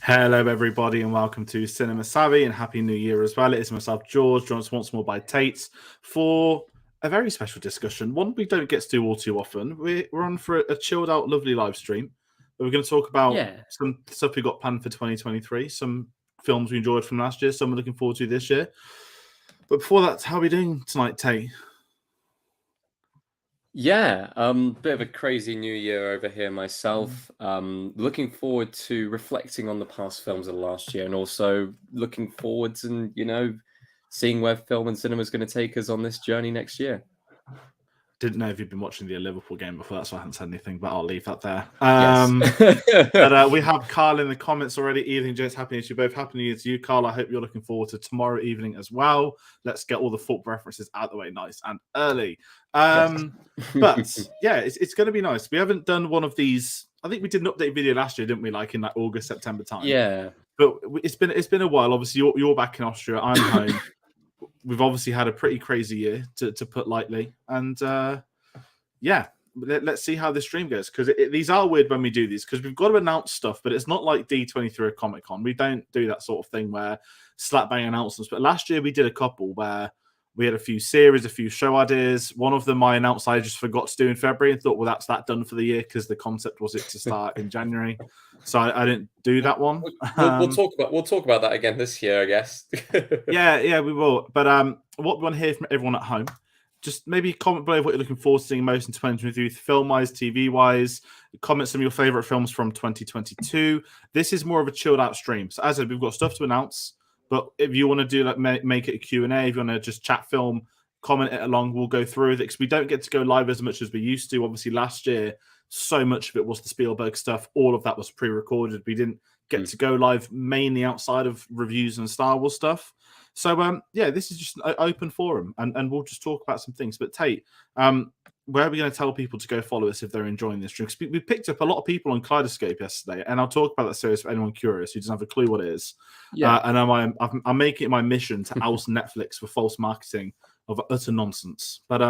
Hello, everybody, and welcome to Cinema Savvy, and Happy New Year as well. It is myself, George, joined us once more by Tate for a very special discussion. One we don't get to do all too often. We're on for a chilled out, lovely live stream. But we're going to talk about some stuff we got planned for 2023, some films we enjoyed from last year, some we're looking forward to this year. But before that, how are we doing tonight, Tate? Yeah, bit of a crazy new year over here myself. Looking forward to reflecting on the past films of last year, and also looking forwards and seeing where film and cinema is going to take us on this journey next year. Didn't know if you'd been watching the Liverpool game before, that's why I hadn't said anything, but I'll leave that there. Yes. But we have Carl in the comments already. Evening, gents. Happy New Year to you both. Happy New Year to you, Carl. I hope you're looking forward to tomorrow evening as well. Let's get all the football references out of the way nice and early. But yeah, it's going to be nice. We haven't done one of these. I think we did an update video last year, didn't we? Like in like August, September time. Yeah. But it's been a while. Obviously, you're back in Austria. I'm home. We've obviously had a pretty crazy year, to put lightly. And yeah, let's see how the stream goes, because these are weird when we do these, because we've got to announce stuff, but it's not like D23 or Comic Con. We don't do that sort of thing where slap bang announcements. But last year we did a couple where we had a few series, a few show ideas. One of them I announced I just forgot to do in February and thought, well, that's that done for the year, because the concept was it to start in January. So I didn't do that one. We'll talk about that again this year, I guess. yeah, we will. But what we want to hear from everyone at home, just maybe comment below what you're looking forward to seeing most in 2023, film-wise, TV-wise. Comment some of your favorite films from 2022. This is more of a chilled-out stream. So as I said, we've got stuff to announce, but if you want to do like make it a Q&A, if you want to just chat film, comment it along, we'll go through it, because we don't get to go live as much as we used to. Obviously, last year, so much of it was the Spielberg stuff. All of that was pre-recorded. We didn't get to go live mainly outside of reviews and Star Wars stuff. So, yeah, this is just an open forum, and we'll just talk about some things. But Tate, where are we going to tell people to go follow us if they're enjoying this stream? Because we picked up a lot of people on Kaleidoscope yesterday, and I'll talk about that series for anyone curious who doesn't have a clue what it is. Yeah. And I'm making it my mission to oust Netflix for false marketing of utter nonsense. But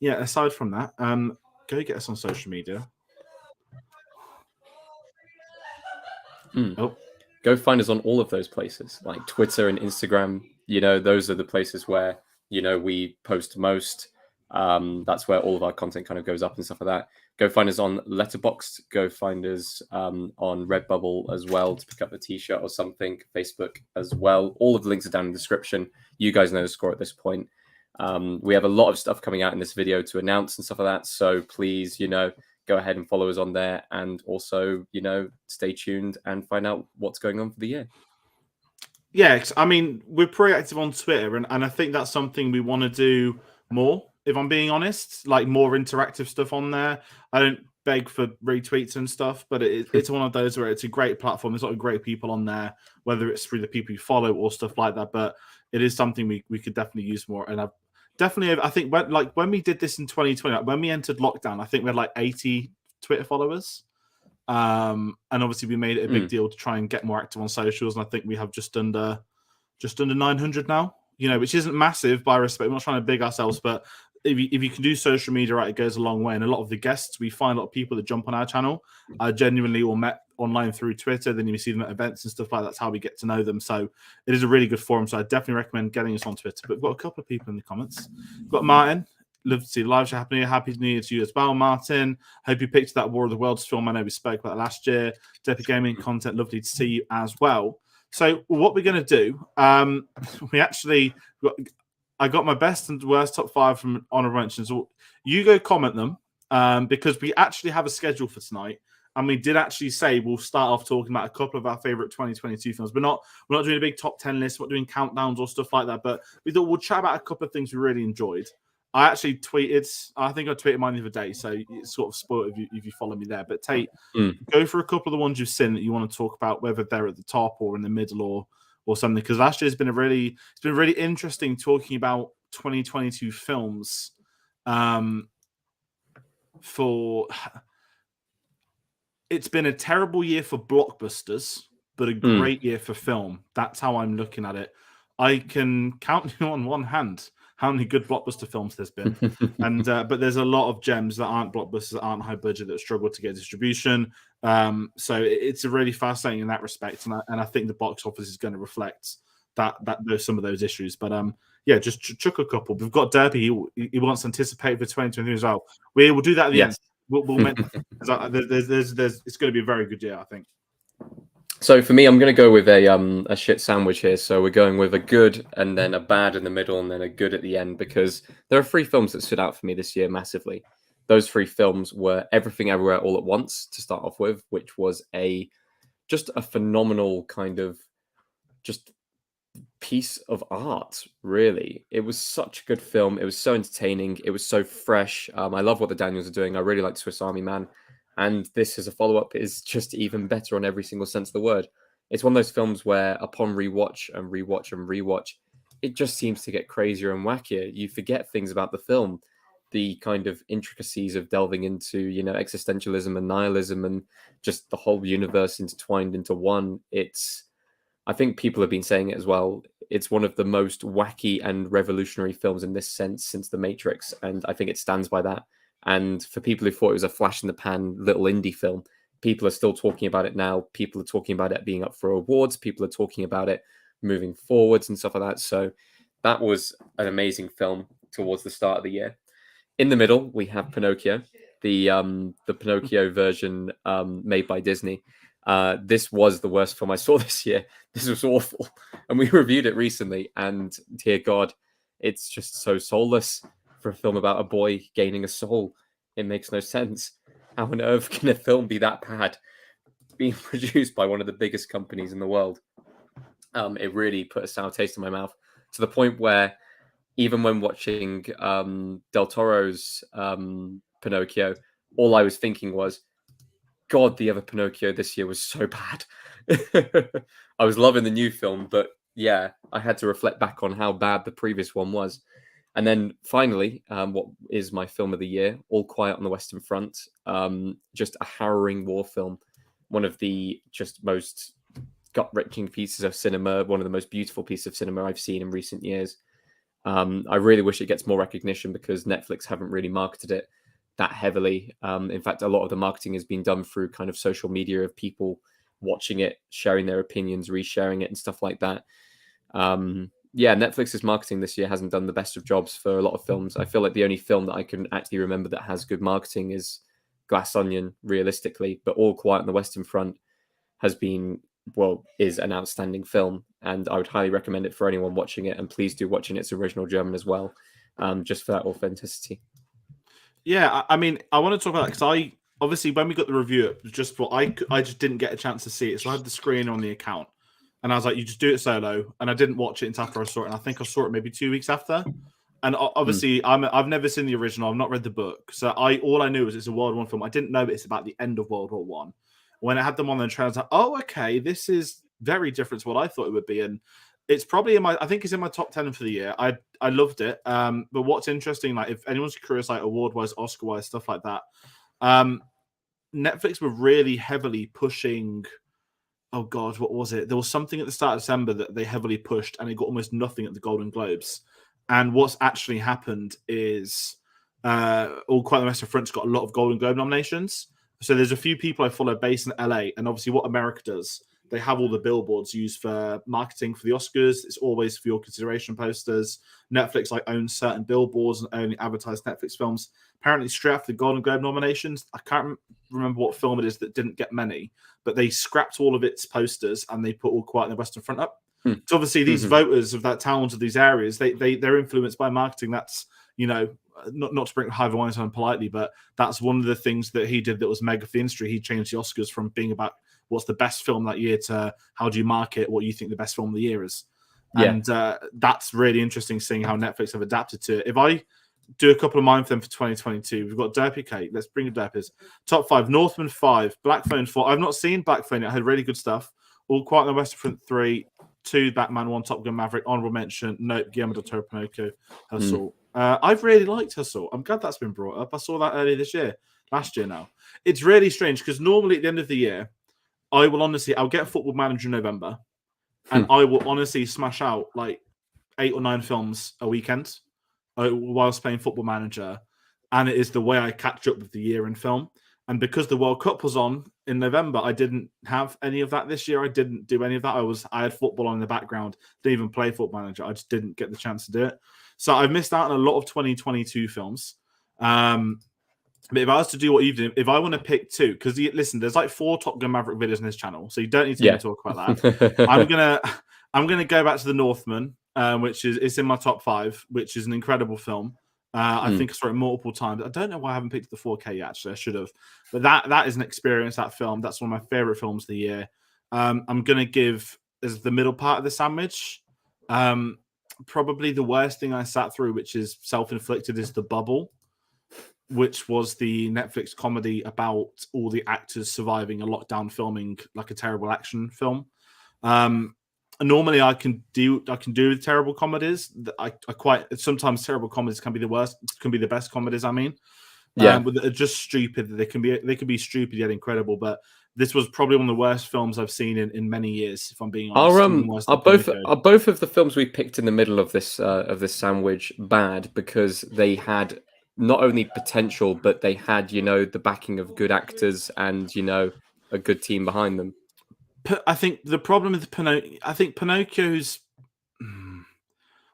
yeah, aside from that, go get us on social media. Oh. Go find us on all of those places, like Twitter and Instagram. Those are the places where, we post most. That's where all of our content kind of goes up and stuff like that. Go find us on Letterboxd. Go find us on Redbubble as well to pick up a t-shirt or something. Facebook as well. All of the links are down in the description. You guys know the score at this point. We have a lot of stuff coming out in this video to announce and stuff like that. So please, go ahead and follow us on there, and also, stay tuned and find out what's going on for the year. Yeah, I mean, we're pretty active on Twitter, and I think that's something we want to do more, if I'm being honest, like more interactive stuff on there. I don't beg for retweets and stuff, but it's one of those where it's a great platform. There's a lot of great people on there, whether it's through the people you follow or stuff like that, but it is something we could definitely use more. And I think when we did this in 2020, when we entered lockdown, I think we had like 80 Twitter followers. And obviously we made it a big deal to try and get more active on socials. And I think we have just under 900 now, which isn't massive by respect. We're not trying to big ourselves, but if you can do social media right, it goes a long way. And a lot of the guests, we find a lot of people that jump on our channel are genuinely all met online through Twitter. Then you see them at events and stuff like that. That's how we get to know them. So it is a really good forum. So I definitely recommend getting us on Twitter. But we've got a couple of people in the comments. We've got Martin. Love to see the live show happening. Happy New Year to you as well, Martin. Hope you picked that War of the Worlds film. I know we spoke about it last year. Depi Gaming content. Lovely to see you as well. So what we're going to do, I got my best and worst top 5 from honorable mentions. You go comment them, because we actually have a schedule for tonight. And we did actually say we'll start off talking about a couple of our favorite 2022 films. We're not doing a big top 10 list. We're not doing countdowns or stuff like that. But we thought we'll chat about a couple of things we really enjoyed. I actually tweeted. I think I tweeted mine the other day, so it's sort of spoiled if you follow me there. But Tate, go for a couple of the ones you've seen that you want to talk about, whether they're at the top or in the middle or something. Because last year it's been really interesting talking about 2022 films. It's been a terrible year for blockbusters, but a great year for film. That's how I'm looking at it. I can count you on one hand how many good blockbuster films there's been. And but there's a lot of gems that aren't blockbusters, that aren't high budget, that struggle to get distribution. So it's a really fascinating in that respect, and I think the box office is going to reflect that some of those issues. But yeah, just chuck a couple. We've got Derby. He wants to anticipate for 2023 as well. We will do that at the end. We'll make there's it's going to be a very good year, I think. So for me, I'm going to go with a shit sandwich here. So we're going with a good and then a bad in the middle and then a good at the end, because there are 3 films that stood out for me this year massively. Those 3 films were Everything Everywhere All at Once to start off with, which was just a phenomenal kind of just piece of art, really. It was such a good film. It was so entertaining. It was so fresh. I love what the Daniels are doing. I really like Swiss Army Man. And this as a follow-up is just even better on every single sense of the word. It's one of those films where upon rewatch and rewatch and rewatch, it just seems to get crazier and wackier. You forget things about the film, the kind of intricacies of delving into, you know, existentialism and nihilism and just the whole universe intertwined into one. I think people have been saying it as well. It's one of the most wacky and revolutionary films in this sense since The Matrix. And I think it stands by that. And for people who thought it was a flash in the pan little indie film, people are still talking about it now. People are talking about it being up for awards. People are talking about it moving forwards and stuff like that. So that was an amazing film towards the start of the year. In the middle, we have Pinocchio, the Pinocchio version made by Disney. This was the worst film I saw this year. This was awful. And we reviewed it recently. And dear God, it's just so soulless. For a film about a boy gaining a soul, it makes no sense. How on earth can a film be that bad, being produced by one of the biggest companies in the world? It really put a sour taste in my mouth, to the point where even when watching Del Toro's Pinocchio, all I was thinking was, God, the other Pinocchio this year was so bad. I was loving the new film, but yeah, I had to reflect back on how bad the previous one was. And then finally, what is my film of the year? All Quiet on the Western Front. Just a harrowing war film. One of the just most gut-wrenching pieces of cinema. One of the most beautiful pieces of cinema I've seen in recent years. I really wish it gets more recognition because Netflix haven't really marketed it that heavily. In fact, a lot of the marketing has been done through kind of social media of people watching it, sharing their opinions, resharing it and stuff like that. Yeah, Netflix's marketing this year hasn't done the best of jobs for a lot of films. I feel like the only film that I can actually remember that has good marketing is Glass Onion, realistically. But All Quiet on the Western Front is an outstanding film. And I would highly recommend it for anyone watching it. And please do watch in its original German as well, just for that authenticity. Yeah, I mean, I want to talk about that because obviously when we got the review, it was just I just didn't get a chance to see it. So I had the screen on the account. And I was like, you just do it solo. And I didn't watch it until after I saw it. And I think I saw it maybe 2 weeks after. And obviously, I've never seen the original. I've not read the book. So all I knew was it's a World War I film. I didn't know it's about the end of World War One. When I had them on the trailer, I was like, oh, okay, this is very different to what I thought it would be. And it's probably I think it's in my top 10 for the year. I loved it. But what's interesting, like if anyone's curious, like award-wise, Oscar-wise, stuff like that, Netflix were really heavily pushing. Oh God, what was it? There was something at the start of December that they heavily pushed, and it got almost nothing at the Golden Globes. And what's actually happened is All Quiet on the Western Front's got a lot of Golden Globe nominations. So there's a few people I follow based in LA, and obviously what America does, they have all the billboards used for marketing for the Oscars. It's always for your consideration posters. Netflix owns certain billboards and only advertise Netflix films. Apparently, straight after the Golden Globe nominations, I can't remember what film it is that didn't get many, but they scrapped all of its posters and they put All Quiet on the Western Front up. So obviously, these voters of that towns of these areas, they're influenced by marketing. That's not to bring Harvey Weinstein politely, but that's one of the things that he did that was mega for the industry. He changed the Oscars from being about what's the best film that year to how do you market what you think the best film of the year is. Yeah. And that's really interesting seeing how Netflix have adapted to it. If I do a couple of mine for them for 2022, we've got Derpy Kate. Let's bring the Derpies. Top 5, Northman 5, Black Phone 4. I've not seen Black Phone yet. I had really good stuff. All Quiet on the Western Front 3, 2, Batman 1, Top Gun Maverick, honorable mention, note, Guillermo del Toro, Pinocchio, Hustle. I've really liked Hustle. I'm glad that's been brought up. I saw that earlier last year now. It's really strange because normally at the end of the year, I'll get a Football Manager in November, and I will honestly smash out like 8 or 9 films a weekend. whilst playing Football Manager, and it is the way I catch up with the year in film. And because the World Cup was on in November, I didn't have any of that this year. I didn't do any of that. I had football on in the background. Didn't even play Football Manager. I just didn't get the chance to do it. So I've missed out on a lot of 2022 films. But if I was to do what you've done, if I want to pick two, because listen, there's like 4 Top Gun Maverick videos on this channel, so you don't need to hear me talk about that. I'm gonna go back to The Northman, which is it's in my top 5, which is an incredible film. I think I saw it multiple times. I don't know why I haven't picked the 4K yet. Actually, I should have. But that is an experience. That film. That's one of my favorite films of the year. I'm gonna give as the middle part of the sandwich. Probably the worst thing I sat through, which is self-inflicted, is The Bubble, which was the Netflix comedy about all the actors surviving a lockdown filming like a terrible action film. Normally I can do with terrible comedies. I quite sometimes terrible comedies can be the worst, can be the best comedies. I mean, but they're just stupid. They can be stupid yet incredible. But this was probably one of the worst films I've seen in many years. If I'm being honest, are both of the films we picked in the middle of this sandwich bad because they had not only potential, but they had the backing of good actors and a good team behind them. I think the problem with Pinocchio, Pinocchio's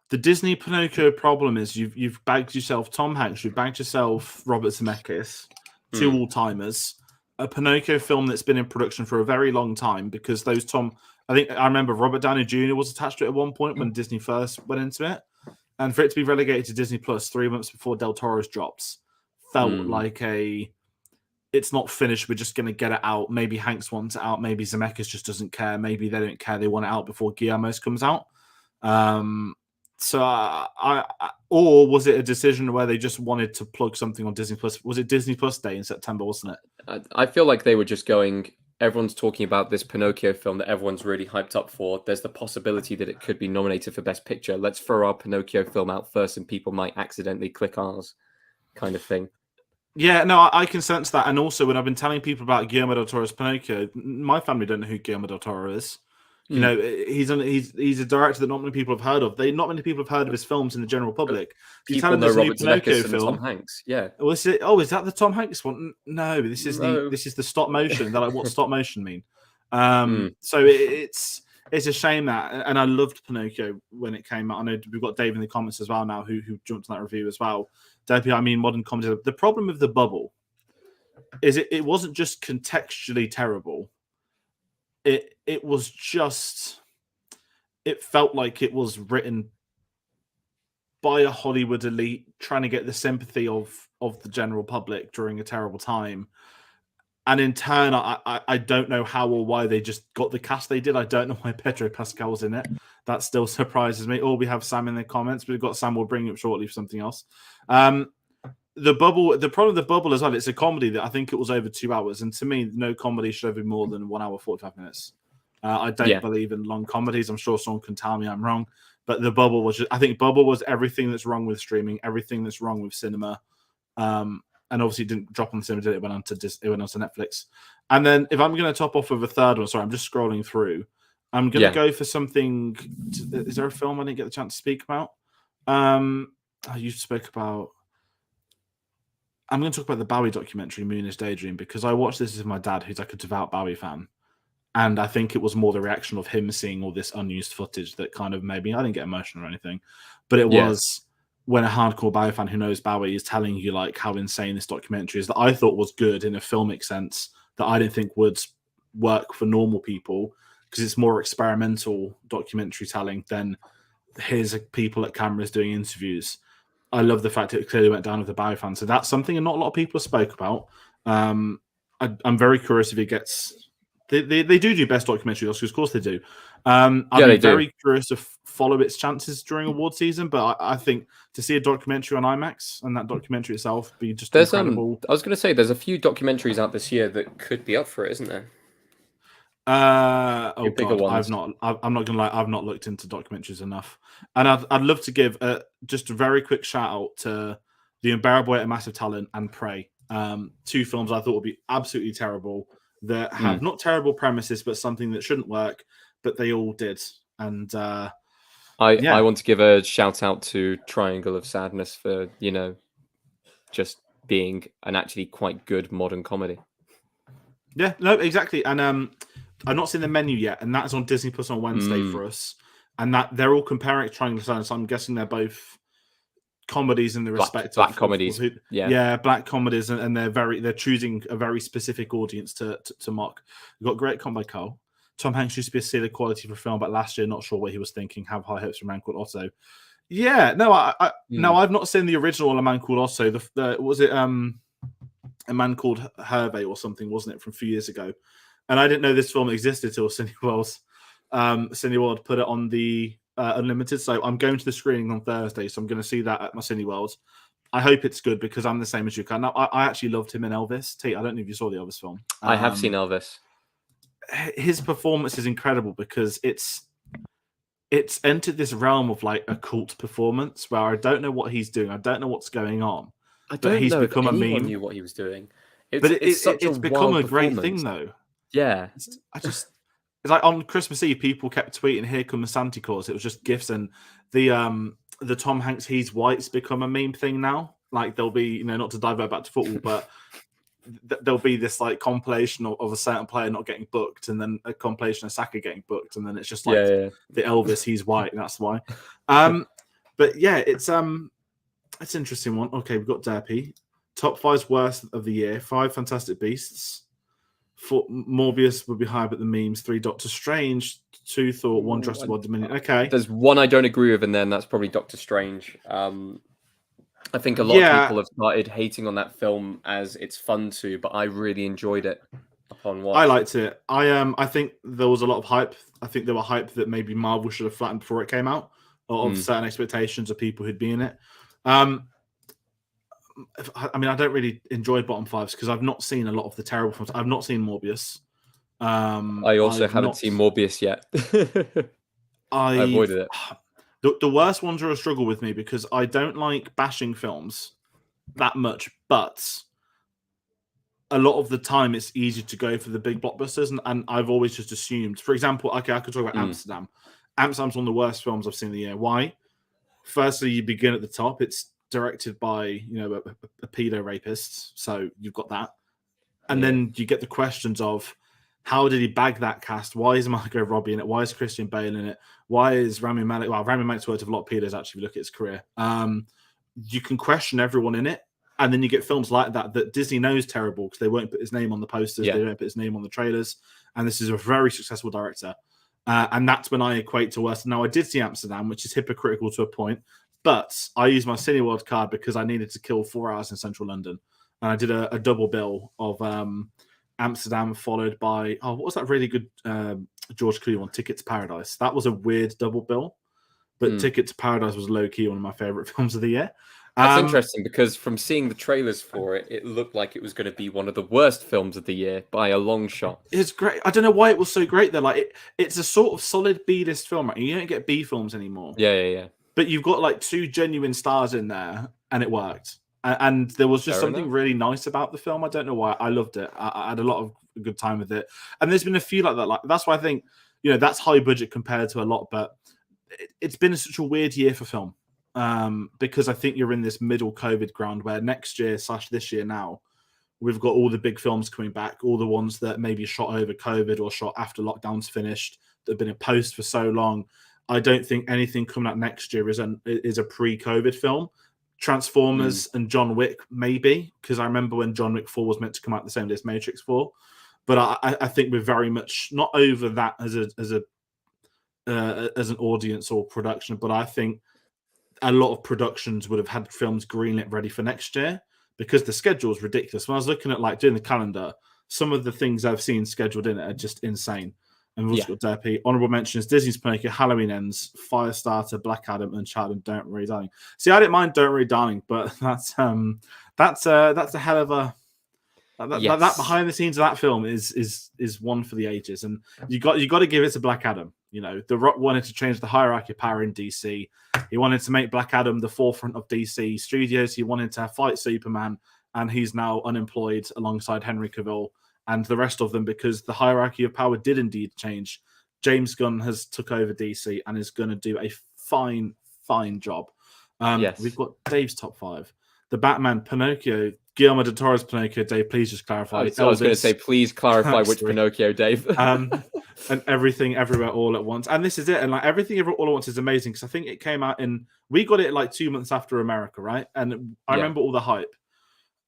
the Disney Pinocchio problem is you've bagged yourself Tom Hanks, you've bagged yourself Robert Zemeckis, 2 all-timers, a Pinocchio film that's been in production for a very long time because I remember Robert Downey Jr. was attached to it at one point when Disney first went into it, and for it to be relegated to Disney Plus 3 months before Del Toro's drops felt like it's not finished. We're just going to get it out. Maybe Hanks wants it out. Maybe Zemeckis just doesn't care. Maybe they don't care. They want it out before Guillermo's comes out. Or was it a decision where they just wanted to plug something on Disney Plus? Was it Disney Plus Day in September, wasn't it? I feel like they were just going, everyone's talking about this Pinocchio film that everyone's really hyped up for. There's the possibility that it could be nominated for Best Picture. Let's throw our Pinocchio film out first and people might accidentally click ours, kind of thing. Yeah, no, I can sense that. And also, when I've been telling people about Guillermo del Toro's Pinocchio, my family don't know who Guillermo del Toro is. He's a director that not many people have heard of. Not many people have heard of his films in the general public. People know Robert Zemeckis and Tom Hanks. Yeah. Well, is that the Tom Hanks one? No, this is the stop motion. They're like, what's stop motion mean? So it's a shame that, and I loved Pinocchio when it came out. I know we've got Dave in the comments as well now who jumped on that review as well. Modern comedy. The problem with The Bubble is it wasn't just contextually terrible. It was just, it felt like it was written by a Hollywood elite trying to get the sympathy of the general public during a terrible time. And in turn, I don't know how or why they just got the cast they did. I don't know why Pedro Pascal's in it. That still surprises me. Or we have Sam in the comments. We've got Sam. We'll bring it up shortly for something else. The problem with The Bubble as well, it's a comedy that I think it was over 2 hours. And to me, no comedy should ever be more than 1 hour, 45 minutes. I don't believe in long comedies. I'm sure someone can tell me I'm wrong. But The Bubble was I think Bubble was everything that's wrong with streaming, everything that's wrong with cinema. And obviously it didn't drop on cinema, did it? It went on to Netflix. And then if I'm going to top off with a third one, sorry, I'm just scrolling through. I'm going to go for something. Is there a film I didn't get the chance to speak about? You spoke about. I'm going to talk about the Bowie documentary, Moonish Daydream, because I watched this with my dad, who's like a devout Bowie fan. And I think it was more the reaction of him seeing all this unused footage that kind of made me, I didn't get emotional or anything, but it was when a hardcore Bowie fan who knows Bowie is telling you like how insane this documentary is, that I thought was good in a filmic sense, that I didn't think would work for normal people because it's more experimental documentary telling than here's people at cameras doing interviews. I love the fact it clearly went down with the Bowie fan. So that's something not a lot of people spoke about. I'm very curious if it gets... They do best documentary Oscars, of course they do. I'd be very curious to follow its chances during award season, but I think to see a documentary on IMAX and that documentary itself be just incredible. I was going to say, there's a few documentaries out this year that could be up for it, isn't there? God, I'm not going to lie, I've not looked into documentaries enough. And I'd love to give just a very quick shout out to The Unbearable Weight of Massive Talent and Prey. 2 films I thought would be absolutely terrible, that have not terrible premises, but something that shouldn't work, but they all did. And I want to give a shout out to Triangle of Sadness for, you know, just being an actually quite good modern comedy. Yeah, no, exactly. And I've not seen the menu yet, and that's on Disney Plus on Wednesday for us. And that they're all comparing it to Triangle of Sadness. So I'm guessing they're both comedies in the respect black of comedies. who, black comedies, and they're choosing a very specific audience to mock. We've got great combo Cole. Tom Hanks used to be a sealer quality for film, but last year, not sure what he was thinking. Have high hopes for A Man Called Otto. Yeah, no, no, I've not seen the original A Man Called Otto. Was it A Man Called Hervey or something, wasn't it, from a few years ago? And I didn't know this film existed till Cineworld put it on the Unlimited. So I'm going to the screening on Thursday, so I'm going to see that at my Cineworld. I hope it's good because I'm the same as you. Now, I actually loved him in Elvis. Tate, I don't know if you saw the Elvis film. I have seen Elvis. His performance is incredible because it's entered this realm of like a cult performance where I don't know what he's doing. I don't know what's going on. I don't he's know become if a anyone meme. knew what he was doing. It's become a great thing, though. Yeah. It's like on Christmas Eve, people kept tweeting, "Here comes Santa Claus." It was just gifts, and the Tom Hanks "He's White's" become a meme thing now. Like there'll be, you know, not to divert back to football, but there'll be this like compilation of a certain player not getting booked, and then a compilation of Saka getting booked, and then it's just like the Elvis "He's White," and that's why. But yeah, it's an interesting one. Okay, we've got Derpy. Top 5's worst of the year. 5 Fantastic Beasts. 4 Morbius would be higher, but the memes. 3 Doctor Strange. 2 Thor. 1 Jurassic World Dominion. Okay. There's one I don't agree with, and then that's probably Doctor Strange. I think a lot of people have started hating on that film as it's fun to, but I really enjoyed it upon watch. I liked it. I think there was a lot of hype. I think there were hype that maybe Marvel should have flattened before it came out, of certain expectations of people who'd be in it. I mean, I don't really enjoy bottom 5s because I've not seen a lot of the terrible films. I've not seen Morbius. I also haven't seen Morbius yet. I avoided it. The worst ones are a struggle with me because I don't like bashing films that much, but a lot of the time it's easy to go for the big blockbusters, and I've always just assumed. For example, okay, I could talk about Amsterdam. Amsterdam's one of the worst films I've seen in the year. Why? Firstly, you begin at the top. It's directed by, you know, a pedo rapist, so you've got that, and then you get the questions of how did he bag that cast? Why is Margot Robbie in it? Why is Christian Bale in it? Why is Rami Malek? Well, Rami Malek's worked with a lot of pedos actually. If you look at his career, you can question everyone in it, and then you get films like that Disney knows terrible because they won't put his name on the posters, they don't put his name on the trailers, and this is a very successful director, and that's when I equate to worst. Now, I did see Amsterdam, which is hypocritical to a point. But I used my Cineworld card because I needed to kill 4 hours in central London. And I did a double bill of Amsterdam followed by, what was that really good George Clooney one, Ticket to Paradise. That was a weird double bill. But Ticket to Paradise was low-key one of my favourite films of the year. That's interesting because from seeing the trailers for it, it looked like it was going to be one of the worst films of the year by a long shot. It's great. I don't know why it was so great though. Like it's a sort of solid B-list film, right? You don't get B films anymore. Yeah. But you've got like 2 genuine stars in there, and it worked. And there was just something really nice about the film. I don't know why. I loved it. I had a lot of good time with it. And there's been a few like that. Like that's why I think, you know, that's high budget compared to a lot. But it's been such a weird year for film because I think you're in this middle COVID ground where next year / this year now, we've got all the big films coming back, all the ones that maybe shot over COVID or shot after lockdown's finished that have been in post for so long. I don't think anything coming out next year is a pre-COVID film. Transformers and John Wick, maybe, because I remember when John Wick 4 was meant to come out the same day as Matrix 4. But I think we're very much not over that as an audience or production. But I think a lot of productions would have had films greenlit ready for next year because the schedule is ridiculous. When I was looking at like doing the calendar, some of the things I've seen scheduled in it are just insane. And we've also got Derpy. Honorable mentions: Disney's Pinocchio, Halloween Ends, Firestarter, Black Adam, Uncharted, and Don't Worry Darling. See, I didn't mind Don't Worry Darling, but that's a hell of a that behind the scenes of that film is one for the ages. And you got to give it to Black Adam. You know, The Rock wanted to change the hierarchy of power in DC. He wanted to make Black Adam the forefront of DC Studios. He wanted to fight Superman, and he's now unemployed alongside Henry Cavill and the rest of them because the hierarchy of power did indeed change. James Gunn has took over DC and is going to do a fine job. Yes. We've got Dave's top 5. The Batman, Pinocchio, Guillermo del Toro's Pinocchio. Dave, please just clarify. I was going to say, please clarify which Pinocchio, Dave. And Everything Everywhere All at Once. And this is it. And like Everything Everywhere All at Once is amazing because I think it came out we got it like 2 months after America, right? And I remember all the hype.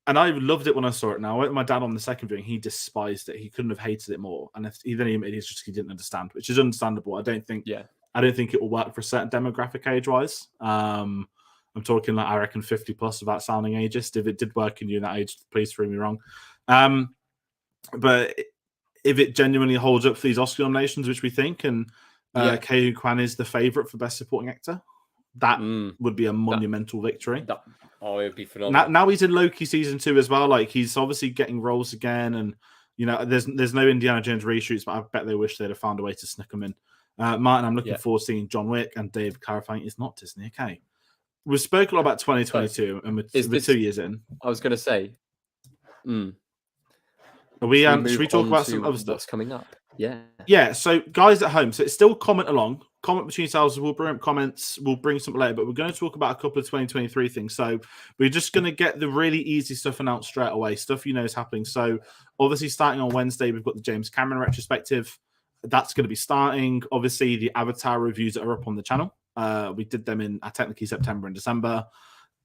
And I loved it when I saw it. Now, I went with my dad on the second viewing. He despised it. He couldn't have hated it more. And he just he didn't understand, which is understandable. I don't think it will work for a certain demographic age-wise. I'm talking like I reckon 50 plus without sounding ageist. If it did work in you in that age, please prove me wrong. But if it genuinely holds up for these Oscar nominations, which we think, and Ke Kwan is the favorite for Best Supporting Actor, that would be a monumental victory. It would be phenomenal. Now he's in Loki season 2 as well. Like he's obviously getting roles again, and there's no Indiana Jones reshoots, but I bet they wish they'd have found a way to sneak them in. Martin, I'm looking forward to seeing John Wick, and Dave clarifying it's not Disney. Okay, we spoke a lot about 2022, and we're 2 years in. I was going to say, should we talk about some other stuff that's coming up? Yeah. So guys at home, so it's still comment between yourselves. We'll bring up comments. We'll bring something later, but we're going to talk about a couple of 2023 things. So we're just going to get the really easy stuff announced straight away. Stuff is happening. So obviously starting on Wednesday, we've got the James Cameron retrospective. That's going to be starting. Obviously the Avatar reviews that are up on the channel. We did them in technically September and December.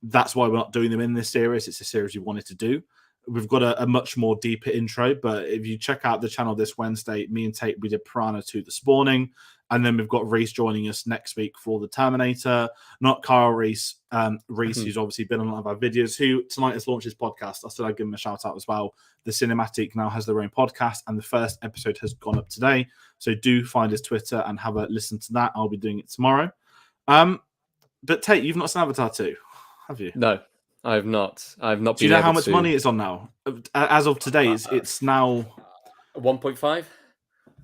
That's why we're not doing them in this series. It's a series we wanted to do. We've got a much more deeper intro, but if you check out the channel this Wednesday, me and Tayte, we did Piranha 2 The Spawning, and then we've got Reese joining us next week for The Terminator. Not Kyle Reese, who's obviously been on a lot of our videos, who tonight has launched his podcast. I said I'd give him a shout out as well. The Cinematic now has their own podcast, and the first episode has gone up today. So do find his Twitter and have a listen to that. I'll be doing it tomorrow. But Tayte, you've not seen Avatar 2, have you? No. I have not. Do you know how much money it's on now? As of today, it's now 1.5,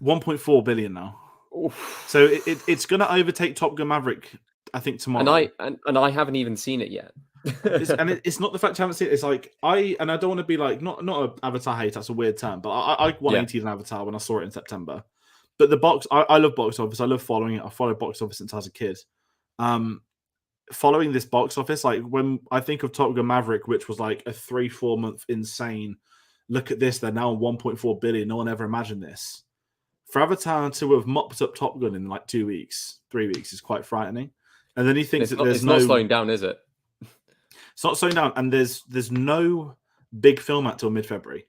1.4 billion now. Oof. So it's going to overtake Top Gun Maverick, I think, tomorrow. And I haven't even seen it yet. It's not the fact I haven't seen it. It's like I don't want to be like not an Avatar hate. That's a weird term, but I 180'd an Avatar when I saw it in September. But the box, I love box office. I love following it. I followed box office since I was a kid. Following this box office, like when I think of Top Gun Maverick, which was like a 3-4 month insane, look at this, they're now on 1.4 billion. No one ever imagined this. For Avatar to have mopped up Top Gun in like 2 weeks, 3 weeks is quite frightening. And then he thinks that there's not slowing down, is it? It's not slowing down, and there's no big film out till mid-February.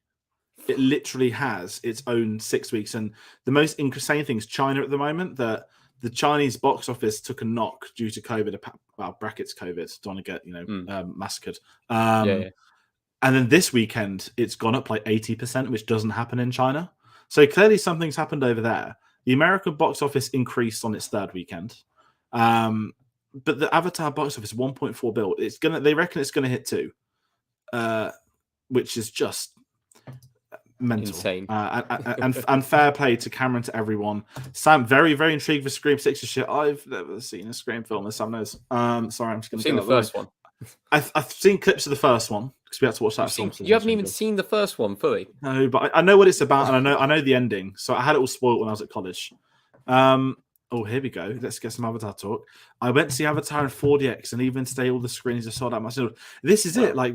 It literally has its own 6 weeks, and the most insane thing is China at the moment. That the Chinese box office took a knock due to COVID. Well, brackets COVID. Don't want to get massacred. And then this weekend, it's gone up like 80%, which doesn't happen in China. So clearly something's happened over there. The American box office increased on its third weekend. But the Avatar box office, 1.4 bill. They reckon it's gonna hit 2, which is just mental. Insane. And fair play to Cameron, to everyone. Sam, very, very intrigued with Scream 6 shit. I've never seen a Scream film, as Sam knows. Sorry, I'm just gonna seen the first one. I've seen clips of the first one because we had to watch that. You haven't even seen the first one fully. No, but I know what it's about, and I know the ending. So I had it all spoiled when I was at college. Oh, here we go. Let's get some Avatar talk. I went to see Avatar in 4DX, and even today, all the screens are sold out myself. This is it. Like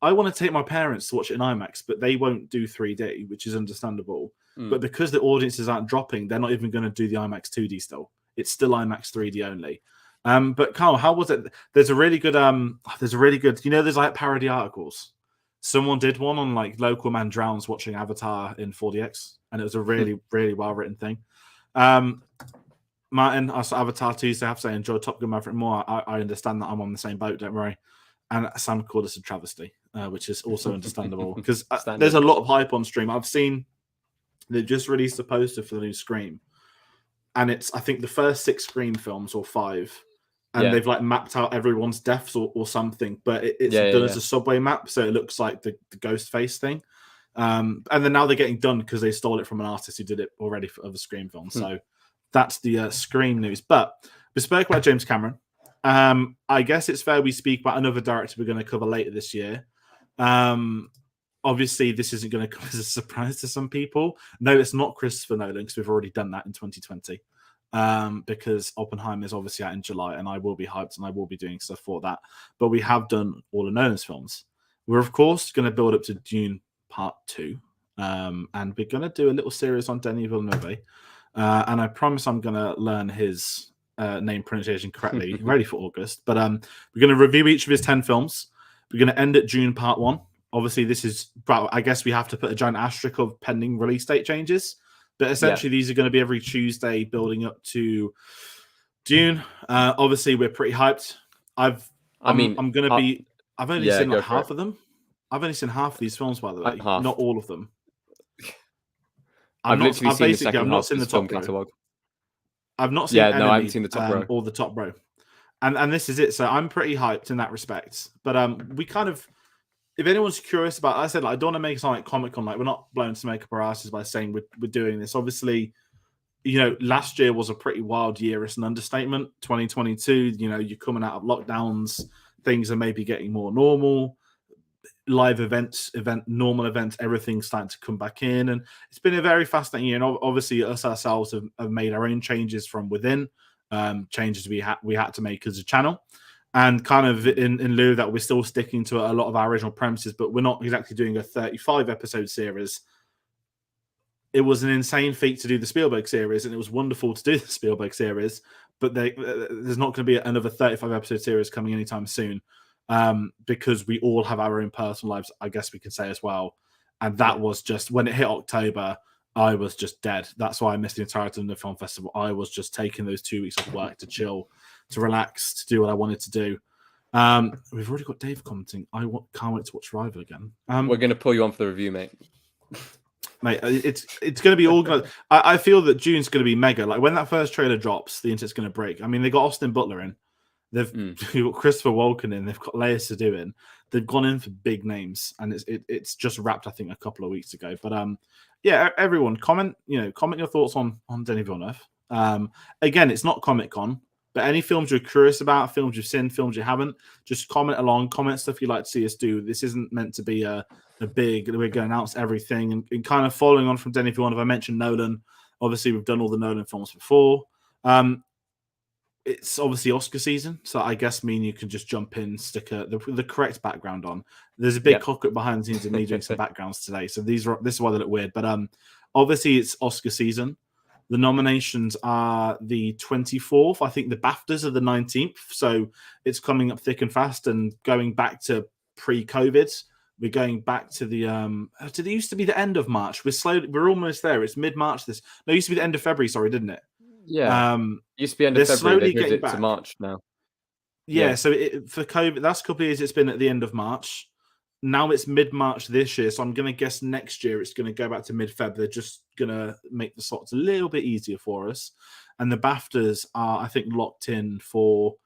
I want to take my parents to watch it in IMAX, but they won't do 3D, which is understandable. But because the audiences aren't dropping, they're not even going to do the IMAX 2D still. It's still IMAX 3D only. But Carl, how was it? There's a really good, there's like parody articles. Someone did one on like local man drowns watching Avatar in 4DX, and it was a really, really well written thing. Martin, I saw Avatar 2, so I have to say I enjoyed Top Gun Maverick more. I understand that I'm on the same boat, don't worry. And Sam called us a travesty, which is also understandable because there's a lot of hype on stream. I've seen they just released a poster for the new Scream, and it's I think the first 6 Scream films or 5, and they've like mapped out everyone's deaths or something, but it's done as a subway map, so it looks like the ghost face thing. And then now they're getting done because they stole it from an artist who did it already for other Scream films. So that's the Scream news. But we spoke about James Cameron. I guess it's fair we speak about another director we're going to cover later this year. Obviously, this isn't going to come as a surprise to some people. No, it's not Christopher Nolan because we've already done that in 2020. because Oppenheimer is obviously out in July, and I will be hyped and I will be doing stuff for that. But we have done all of Nolan's films. We're of course going to build up to Dune Part 2, and we're going to do a little series on Denis Villeneuve. And I promise I'm going to learn his name pronunciation correctly, ready for August. But we're going to review each of his 10 films. We're going to end at June Part 1. Obviously, this is, I guess we have to put a giant asterisk of pending release date changes. But essentially, these are going to be every Tuesday building up to June. Obviously, we're pretty hyped. I've only seen like half of them. I've only seen half of these films, by the way. Not all of them. I've literally seen the second half of the top catalog. I've not seen I haven't seen the top row. Or the top row. And this is it. So I'm pretty hyped in that respect. But we kind of, if anyone's curious about, I said, like, I don't want to make it sound like Comic-Con. Like, we're not blowing smoke up our asses by saying we're doing this. Obviously, you know, last year was a pretty wild year. It's an understatement. 2022, you know, you're coming out of lockdowns. Things are maybe getting more normal. Live normal events, everything's starting to come back in. And it's been a very fascinating year. And obviously, us ourselves have made our own changes from within, changes we had to make as a channel. And kind of in lieu of that, we're still sticking to a lot of our original premises, but we're not exactly doing a 35-episode series. It was an insane feat to do the Spielberg series, and it was wonderful to do the Spielberg series, but there's not going to be another 35-episode series coming anytime soon, because we all have our own personal lives, I guess we can say as well. And that was just, when it hit October, I was just dead. That's why I missed the entirety of the film festival. I was just taking those 2 weeks of work to chill, to relax, to do what I wanted to do. We've already got Dave commenting. Can't wait to watch Rival again. We're going to pull you on for the review, mate. Mate, it's going to be organized. I feel that June's going to be mega. Like, when that first trailer drops, the internet's going to break. I mean, they got Austin Butler in. They've got Christopher Walken in. They've got Lea Seydoux in. They've gone in for big names, and it's just wrapped, I think, a couple of weeks ago. But yeah, everyone comment your thoughts on Denis Villeneuve. Again, it's not Comic-Con, but any films you're curious about, films you've seen, films you haven't, just comment along, comment stuff you'd like to see us do. This isn't meant to be a big, we're going to announce everything. And kind of following on from Denis Villeneuve, I mentioned Nolan. Obviously, we've done all the Nolan films before. It's obviously Oscar season, so I guess you can just jump in, stick the correct background on. There's a big cockpit behind the scenes of me doing some backgrounds today, so this is why they look weird. But obviously it's Oscar season. The nominations are the 24th. I think the BAFTAs are the 19th, so it's coming up thick and fast. And going back to pre-COVID, we're going back to the did it used to be the end of March? We're almost there. It's mid-March. It used to be the end of February. Sorry, didn't it? Yeah. Used to be end of February. They moved it to March now. Yeah. So for COVID, last couple of years it's been at the end of March. Now it's mid-March this year, so I'm going to guess next year it's going to go back to mid-Feb. They're just going to make the slots a little bit easier for us. And the BAFTAs are, I think, locked in for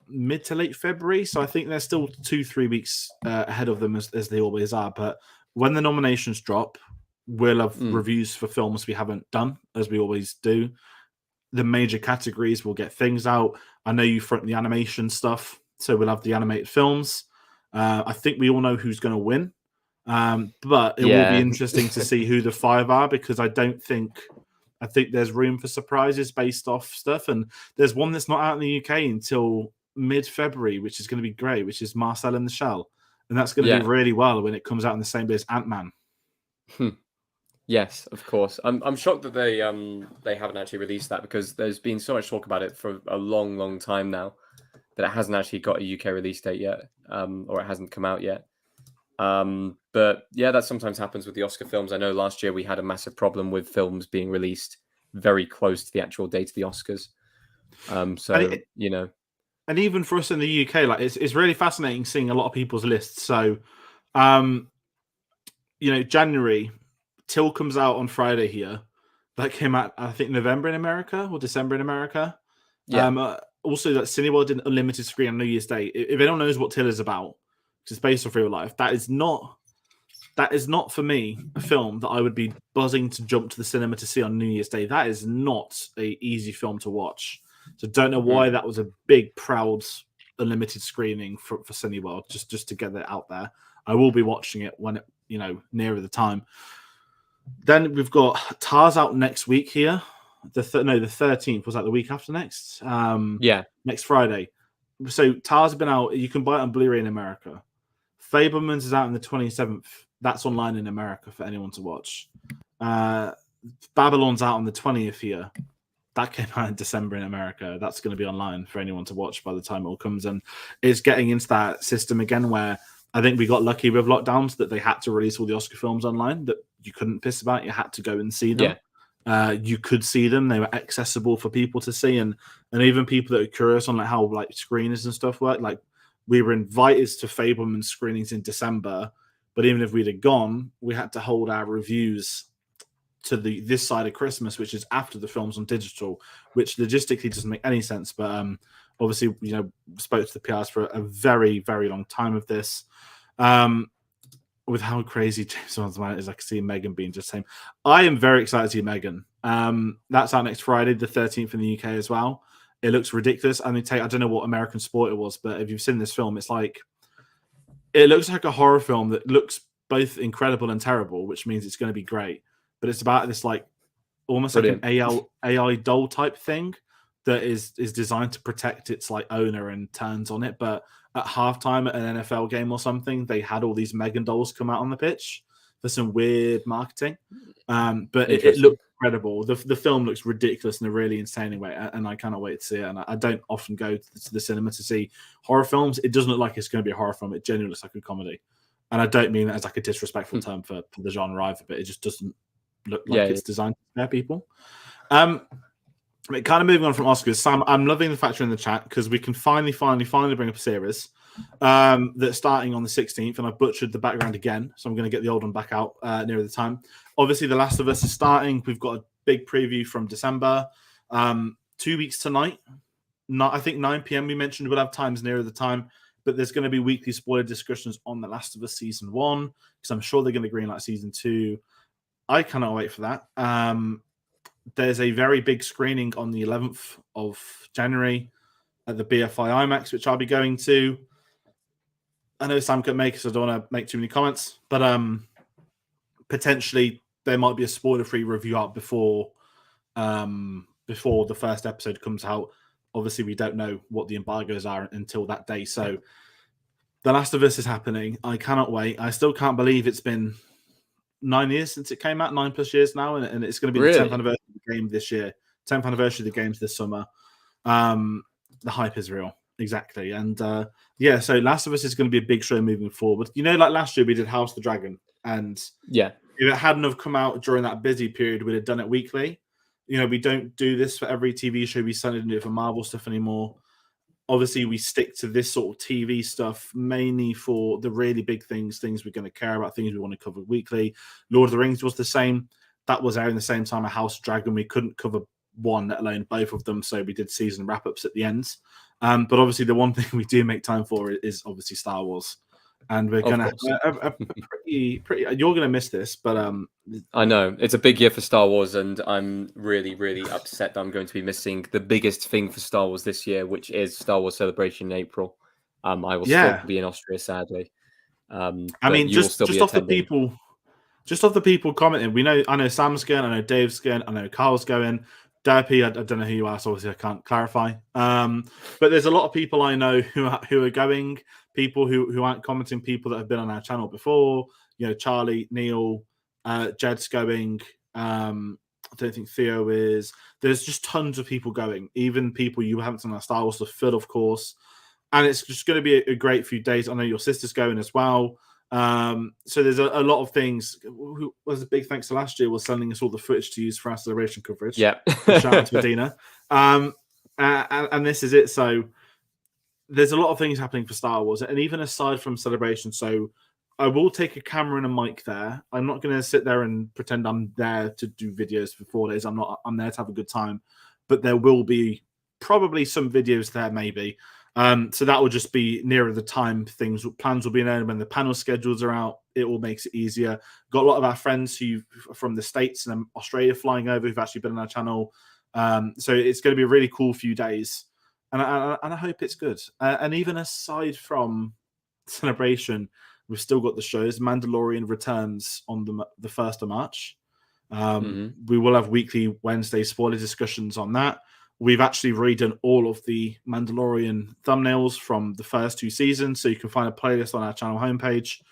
mid to late February. So I think they're still 2-3 weeks ahead of them, as they always are. But when the nominations drop, we'll have reviews for films we haven't done, as we always do. The major categories, we'll get things out. I know you front the animation stuff, so we'll have the animated films. I think we all know who's going to win, but it will be interesting to see who the 5 are, because I think there's room for surprises based off stuff. And there's one that's not out in the UK until mid-February, which is going to be great, which is Marcel in the Shell. And that's going to do really well when it comes out in the same day as Ant-Man. Yes, of course. I'm shocked that they haven't actually released that, because there's been so much talk about it for a long, long time now that it hasn't actually got a UK release date yet, or it hasn't come out yet. But yeah, that sometimes happens with the Oscar films. I know last year we had a massive problem with films being released very close to the actual date of the Oscars. And even for us in the UK, like it's really fascinating seeing a lot of people's lists. So, January, Till comes out on Friday here. That came out, I think, November in America or December in America. Yeah. Also, that Cineworld did an unlimited screen on New Year's Day. If anyone knows what Till is about, because it's based off real life, that is not for me a film that I would be buzzing to jump to the cinema to see on New Year's Day. That is not an easy film to watch. So don't know why that was a big, proud, unlimited screening for Cineworld, just to get that out there. I will be watching it when nearer the time. Then we've got Tars out next week here. the 13th was that the week after next. Yeah. Next Friday. So Tar's been out. You can buy it on Blu-ray in America. Fableman's is out on the 27th. That's online in America for anyone to watch. Babylon's out on the 20th here. That came out in December in America. That's going to be online for anyone to watch by the time it all comes. And it's getting into that system again where I think we got lucky with lockdowns that they had to release all the Oscar films online that you couldn't piss about. You had to go and see them. Yeah. You could see them. They were accessible for people to see. And even people that are curious on like how like screeners and stuff work. Like we were invited to Fableman screenings in December, but even if we'd have gone, we had to hold our reviews to this side of Christmas, which is after the film's on digital, which logistically doesn't make any sense. But obviously, you know, spoke to the PRs for a very, very long time of this. With how crazy James Bond's man is, I can see Megan being just saying, I am very excited to see Megan. That's out next Friday, the 13th in the UK as well. It looks ridiculous. I mean, I don't know what American sport it was, but if you've seen this film, it looks like a horror film that looks both incredible and terrible, which means it's going to be great. But it's about this like almost Brilliant. like an AI doll type thing that is designed to protect its like owner and turns on it. But at halftime at an NFL game or something, they had all these Megan dolls come out on the pitch for some weird marketing. But it looked incredible. The film looks ridiculous in a really insane way, and I cannot wait to see it. And I don't often go to the cinema to see horror films. It doesn't look like it's going to be a horror film. It genuinely looks like a comedy. And I don't mean that as like a disrespectful term for the genre either, but it just doesn't look like it's designed to scare people. Kind of moving on from Oscars, Sam, I'm loving the fact you're in the chat because we can finally bring up a series that's starting on the 16th, and I've butchered the background again, so I'm going to get the old one back out nearer the time. Obviously, The Last of Us is starting. We've got a big preview from December. 2 weeks tonight, I think 9 p.m. we mentioned we'll have times nearer the time, but there's going to be weekly spoiler discussions on The Last of Us Season 1 because I'm sure they're going to greenlight Season 2. I cannot wait for that. There's a very big screening on the 11th of January at the BFI IMAX, which I'll be going to. I know Sam couldn't make it, so I don't want to make too many comments, but potentially there might be a spoiler-free review out before the first episode comes out. Obviously, we don't know what the embargoes are until that day. So The Last of Us is happening. I cannot wait. I still can't believe it's been 9 years since it came out, 9+ years now, and it's going to be the 10th anniversary of the game this year, 10th anniversary of the games this summer. The hype is real, exactly. And so Last of Us is going to be a big show moving forward. You know, like last year we did House of the Dragon, and if it hadn't have come out during that busy period, we'd have done it weekly. You know, we don't do this for every TV show. We suddenly do it for Marvel stuff anymore. Obviously, we stick to this sort of TV stuff mainly for the really big things we're going to care about, things we want to cover weekly. Lord of the Rings was the same. That was airing the same time as House of Dragon. We couldn't cover one, let alone both of them, so we did season wrap-ups at the ends. But obviously, the one thing we do make time for is obviously Star Wars. And we're going to have a pretty. You're going to miss this, but I know it's a big year for Star Wars, and I'm really, really upset that I'm going to be missing the biggest thing for Star Wars this year, which is Star Wars Celebration in April. I will still be in Austria, sadly. I mean, just off the people commenting, I know Sam's going, I know Dave's going, I know Carl's going. Derpy, I don't know who you are, so obviously I can't clarify. But there's a lot of people I know who are going, people who aren't commenting, people that have been on our channel before. You know, Charlie, Neil, Jed's going. I don't think Theo is. There's just tons of people going, even people you haven't seen our Star Wars stuff, Phil, of course. And it's just going to be a great few days. I know your sister's going as well. So there's a lot of things. Who was a big thanks to last year was sending us all the footage to use for our celebration coverage. Yeah. Shout out to Adina. And this is it. So there's a lot of things happening for Star Wars, and even aside from celebration. So I will take a camera and a mic there. I'm not going to sit there and pretend I'm there to do videos for 4 days. I'm not. I'm there to have a good time. But there will be probably some videos there, maybe. So that will just be nearer the time. Plans will be known when the panel schedules are out. It all makes it easier. Got a lot of our friends who from the States and Australia flying over who've actually been on our channel. So it's going to be a really cool few days, and I hope it's good. And even aside from celebration, we've still got the shows. Mandalorian returns on the 1st of March. We will have weekly Wednesday spoiler discussions on that. We've actually redone all of the Mandalorian thumbnails from the first 2 seasons, so you can find a playlist on our channel homepage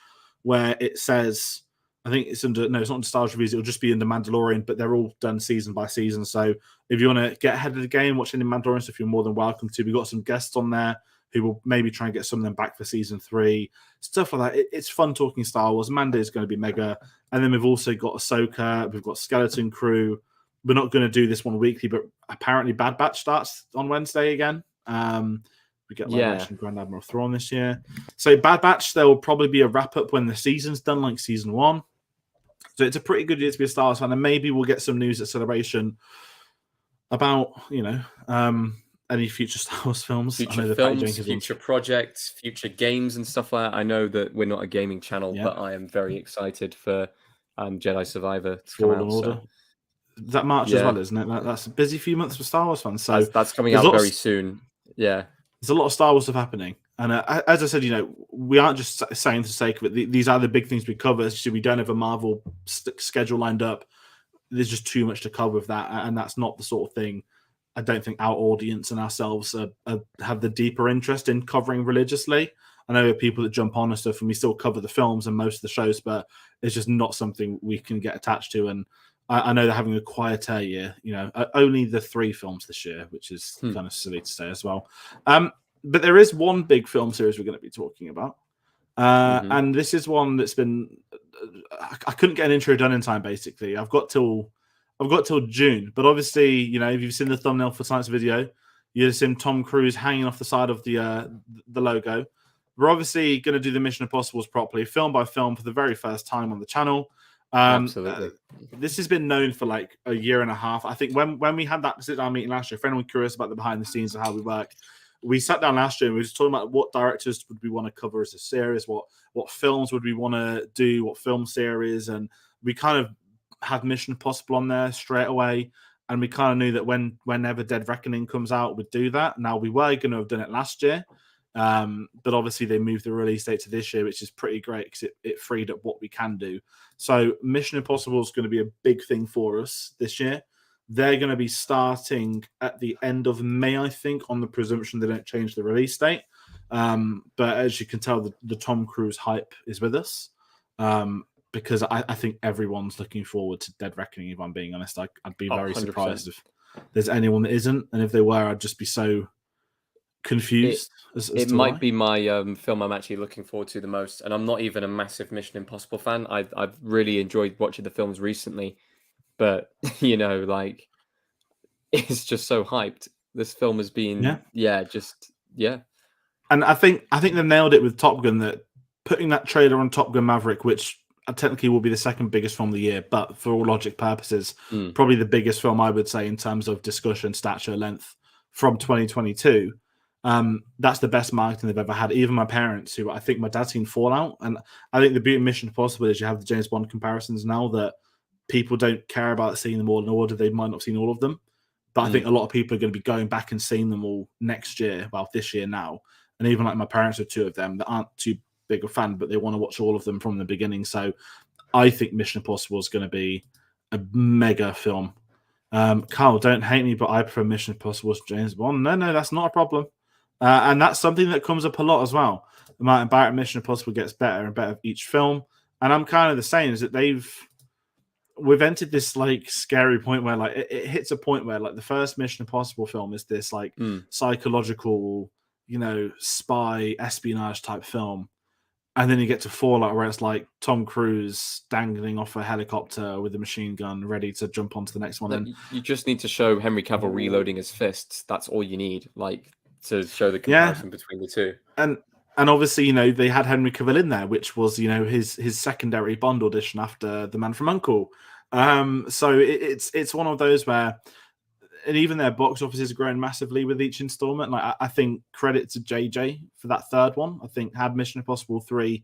where it says, I think it's under, no, it's not under Star Wars Reviews, it'll just be under Mandalorian, but they're all done season by season. So if you want to get ahead of the game, watch any Mandalorian stuff, you're more than welcome to. We've got some guests on there who will maybe try and get some of them back for season 3, stuff like that. It's fun talking Star Wars. Mando is going to be mega. And then we've also got Ahsoka, we've got Skeleton Crew. We're not going to do this one weekly, but apparently Bad Batch starts on Wednesday again. We get Action Grand Admiral Thrawn this year. So Bad Batch, there will probably be a wrap-up when the season's done, like season 1. So it's a pretty good year to be a Star Wars fan, and maybe we'll get some news at Celebration about, any future Star Wars films. Future films, future projects, future games and stuff like that. I know that we're not a gaming channel, but I am very excited for Jedi Survivor to come out. Order. That March as well, isn't it? That's a busy few months for Star Wars fans. So that's coming out very soon. Yeah. There's a lot of Star Wars stuff happening. And as I said, we aren't just saying for the sake of it. These are the big things we cover. So we don't have a Marvel schedule lined up. There's just too much to cover with that. And that's not the sort of thing I don't think our audience and ourselves have the deeper interest in covering religiously. I know there are people that jump on and stuff, and we still cover the films and most of the shows, but it's just not something we can get attached to. And I know they're having a quieter year, only the 3 films this year, which is kind of silly to say as well. But there is one big film series we're going to be talking about. And this is one that's been, I couldn't get an intro done in time, basically. I've got till June, but obviously, if you've seen the thumbnail for tonight's video, you've seen Tom Cruise hanging off the side of the logo. We're obviously going to do the Mission Impossibles properly, film by film, for the very first time on the channel. Absolutely. This has been known for like a year and a half. I think when we had that sit-down meeting last year, if anyone curious about the behind the scenes of how we work, we sat down last year and we were just talking about what directors would we want to cover as a series, what films would we want to do, what film series, and we kind of had Mission Impossible on there straight away, and we kind of knew that whenever Dead Reckoning comes out, we'd do that. Now, we were going to have done it last year, but obviously they moved the release date to this year, which is pretty great because it freed up what we can do. So Mission Impossible is going to be a big thing for us this year. They're going to be starting at the end of May, I think, on the presumption they don't change the release date. But as you can tell, the Tom Cruise hype is with us. Because I think everyone's looking forward to Dead Reckoning, if I'm being honest. I'd be very 100%. Surprised if there's anyone that isn't. And if they were, I'd just be so confused. It might be my film I'm actually looking forward to the most. And I'm not even a massive Mission Impossible fan. I've really enjoyed watching the films recently. But, it's just so hyped. This film has been, And I think they nailed it with Top Gun, that putting that trailer on Top Gun Maverick, which technically will be the second biggest film of the year, but for all logic purposes, probably the biggest film, I would say, in terms of discussion, stature, length from 2022. That's the best marketing they've ever had. Even my parents, who I think my dad's seen Fallout, and I think the beauty of Mission Impossible is you have the James Bond comparisons now that people don't care about seeing them all in order. They might not have seen all of them, but I think a lot of people are going to be going back and seeing them all next year, this year now. And even like my parents are 2 of them that aren't too big a fan, but they want to watch all of them from the beginning. So I think Mission Impossible is going to be a mega film. Carl, don't hate me, but I prefer Mission Impossible to James Bond. No, that's not a problem. And that's something that comes up a lot as well. The amount of better Mission Impossible gets better and better each film. And I'm kind of the same, is that we've entered this scary point where it hits a point where the first Mission Impossible film is this psychological, spy espionage type film. And then you get to Fallout, where it's Tom Cruise dangling off a helicopter with a machine gun, ready to jump onto the next one. And you just need to show Henry Cavill reloading his fists. That's all you need, to show the comparison between the two. And obviously, they had Henry Cavill in there, which was, his secondary Bond audition after The Man from U.N.C.L.E. So it's one of those where, and even their box office is growing massively with each installment. I think credit to JJ for that third one. I think had Mission Impossible 3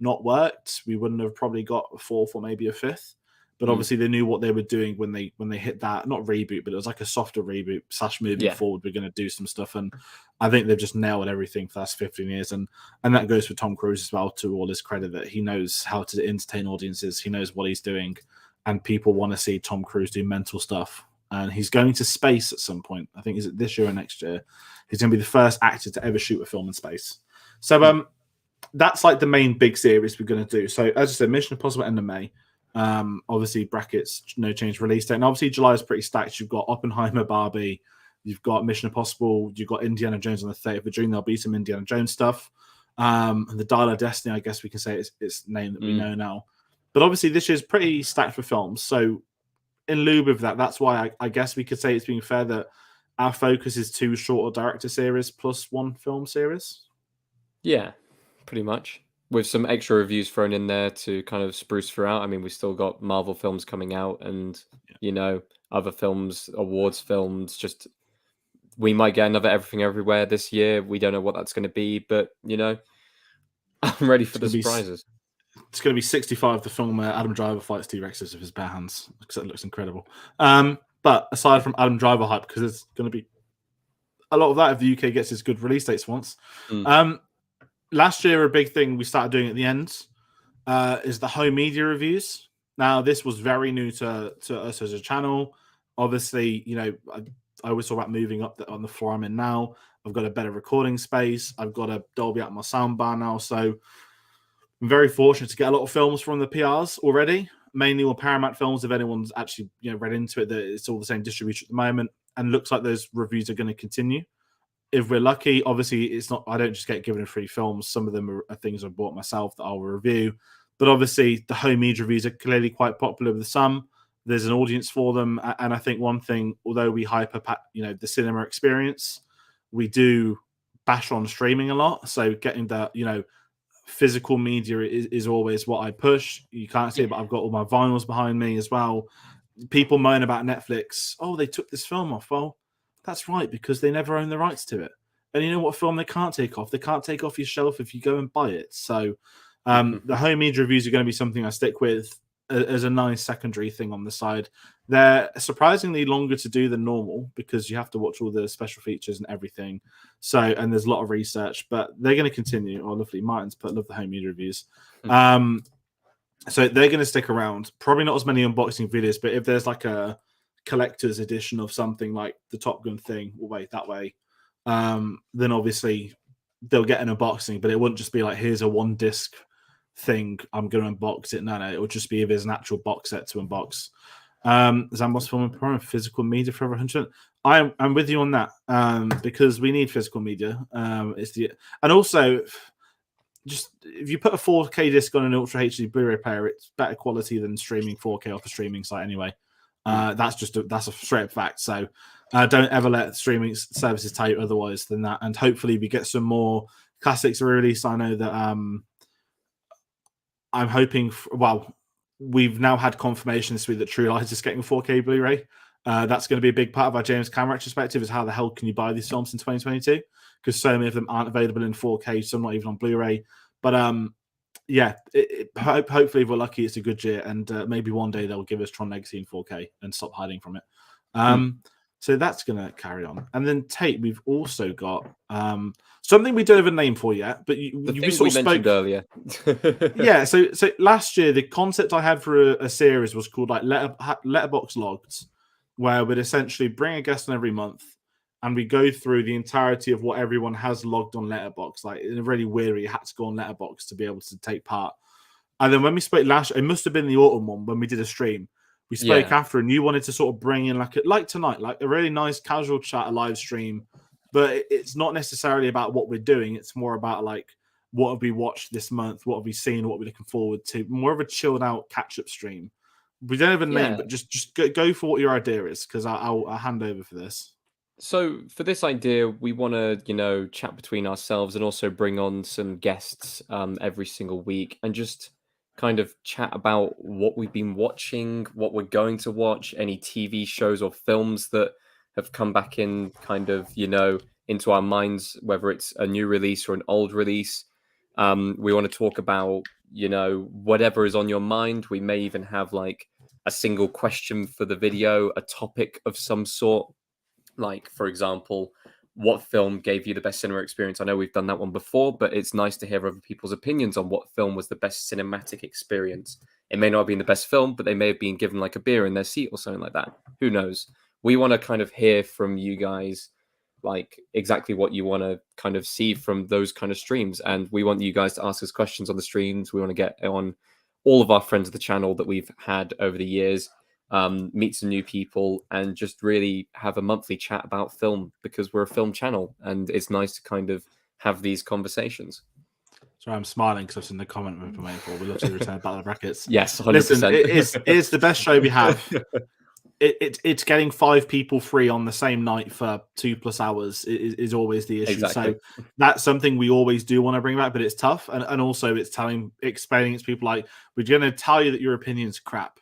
not worked, we wouldn't have probably got a 4th or maybe a 5th. But obviously they knew what they were doing when they hit that, not reboot, but it was a softer reboot / moving forward. We're going to do some stuff. And I think they've just nailed everything for the last 15 years. And that goes for Tom Cruise as well, to all his credit, that he knows how to entertain audiences. He knows what he's doing. and people want to see Tom Cruise do mental stuff. And he's going to space at some point. I think is it this year or next year? He's going to be the first actor to ever shoot a film in space. So that's like the main big series we're going to do. So as I said, Mission Impossible end of May. Obviously brackets, no change release date. And obviously July is pretty stacked. You've got Oppenheimer, Barbie, you've got Mission Impossible, you've got Indiana Jones on the 30th of June. There'll be some Indiana Jones stuff. And the Dial of Destiny, I guess we can say it's name that we know now. But obviously this year's pretty stacked for films. So in lieu of that, that's why I guess we could say it's being fair that our focus is 2 shorter director series plus 1 film series. Yeah, pretty much. With some extra reviews thrown in there to kind of spruce throughout. I mean, we still got Marvel films coming out and, you know, other films, awards films. Just, we might get another Everything Everywhere this year. We don't know what that's going to be, but, you know, I'm ready for the surprises. It's going to be 65, the film where Adam Driver fights T-Rexes with his bare hands, because it looks incredible. But aside from Adam Driver hype, because there's going to be a lot of that if the UK gets its good release dates once. Last year, a big thing we started doing at the end is the home media reviews. Now, this was very new to us as a channel. Obviously, you know, I always talk about moving up on the floor I'm in now. I've got a better recording space. I've got a Dolby Atmos soundbar now. So I'm very fortunate to get a lot of films from the PRs already, mainly all Paramount films. If anyone's actually read into it, that it's all the same distribution at the moment, and looks like those reviews are going to continue. If we're lucky, obviously it's not. I don't just get given free films. Some of them are things I bought myself that I'll review. But obviously, the home media reviews are clearly quite popular with some. There's an audience for them, and I think one thing, although we hype up, the cinema experience, we do bash on streaming a lot. So getting that, physical media is always what I push. You can't see it, but I've got all my vinyls behind me as well. People moan about Netflix. Oh, they took this film off. Well, that's right, because they never own the rights to it. And you know what film they can't take off? They can't take off your shelf if you go and buy it. So the home media reviews are going to be something I stick with as a nice secondary thing on the side. They're surprisingly longer to do than normal because you have to watch all the special features and everything. So, and there's a lot of research, but they're going to continue. Oh, lovely. Martin's put love the home media reviews. So they're going to stick around. Probably not as many unboxing videos, but if there's like a collector's edition of something like the Top Gun thing, we'll wait that way. Then obviously they'll get an unboxing, but it wouldn't just be like, here's a 1-disc thing, I'm going to unbox it. No, it would just be if there's an actual box set to unbox. Zambos Film and physical media for over 100. I'm with you on that because we need physical media. And also, just if you put a 4K disc on an Ultra HD Blu-ray player, it's better quality than streaming 4K off a streaming site anyway. That's a straight up fact. So don't ever let streaming services tell you otherwise than that. And hopefully we get some more classics released. I know that I'm hoping. We've now had confirmation this week that True Lies is getting a 4K Blu-ray. That's going to be a big part of our James Cameron retrospective. Is how the hell can you buy these films in 2022? Because so many of them aren't available in 4K, some not even on Blu-ray. But hopefully, if we're lucky, it's a good year, and maybe one day they'll give us Tron Legacy in 4K and stop hiding from it. So that's going to carry on. And then Tate, we've also got something we don't have a name for yet, but we mentioned earlier. Yeah, so last year the concept I had for a series was called like Letterbox Logged, where we'd essentially bring a guest on every month and we go through the entirety of what everyone has logged on Letterbox. Like in a really weird way, you had to go on Letterbox to be able to take part. And then when we spoke last, it must have been the autumn one when we did a stream. We spoke after, and you wanted to sort of bring in like tonight, like a really nice casual chat, a live stream. But it's not necessarily about what we're doing. It's more about like what have we watched this month, what have we seen, what we're looking forward to. More of a chilled out catch up stream. We don't have a name, but just go for what your idea is, because I'll hand over for this. So for this idea, we want to chat between ourselves and also bring on some guests every single week and just kind of chat about what we've been watching, what we're going to watch, any TV shows or films that have come back in kind of, into our minds, whether it's a new release or an old release. We want to talk about, whatever is on your mind. We may even have like a single question for the video, a topic of some sort. Like, for example, what film gave you the best cinema experience? I know we've done that one before, but it's nice to hear other people's opinions on what film was the best cinematic experience It may not have been the best film, but they may have been given like a beer in their seat or something like that. Who knows? We want to kind of hear from you guys, like exactly what you want to kind of see from those kind of streams. And we want you guys to ask us questions on the streams. We want to get on all of our friends of the channel that we've had over the years, meet some new people, and just really have a monthly chat about film, because we're a film channel and it's nice to kind of have these conversations. Sorry, I'm smiling because I've seen the comment from April. We love to return Battle of Brackets. Yes, 100%. Listen, it is the best show we have. It's getting 5 people free on the same night for 2+ hours is always the issue. Exactly. So that's something we always do want to bring back, but it's tough. And also it's explaining it to people like, we're going to tell you that your opinion's crap.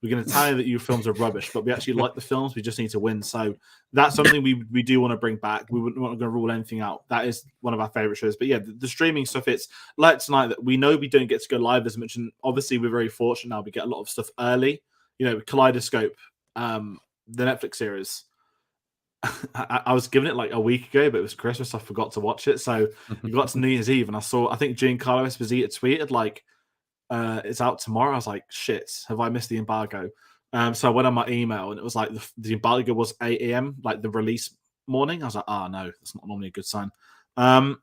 We're going to tell you that your films are rubbish, but we actually like the films. We just need to win. So that's something we do want to bring back. We wouldn't want to rule anything out. That is one of our favorite shows. But yeah, the streaming stuff, it's like tonight that we know we don't get to go live as much. And obviously we're very fortunate now. We get a lot of stuff early, Kaleidoscope, the Netflix series. I was given it like a week ago, but it was Christmas. I forgot to watch it. So we got to New Year's Eve and I think Giancarlo Esposito tweeted like, it's out tomorrow. I was like, shit, have I missed the embargo? So I went on my email and it was like the embargo was 8 a.m., like the release morning. I was like, no, that's not normally a good sign. And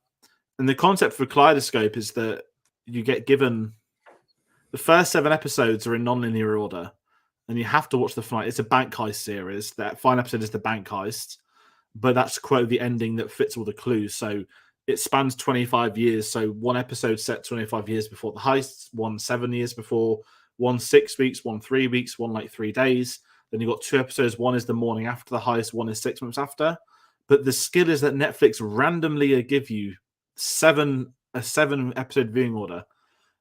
the concept for Kaleidoscope is that you get given the first 7 episodes are in non-linear order and you have to watch the final. It's a bank heist series. That final episode is the bank heist, but that's quite the ending that fits all the clues. So it spans 25 years. So one episode set 25 years before the heists, one 7 years before, one 6 weeks, one 3 weeks, one like 3 days. Then you've got 2 episodes. One is the morning after the heist, one is 6 months after. But the skill is that Netflix randomly give you a 7 episode viewing order.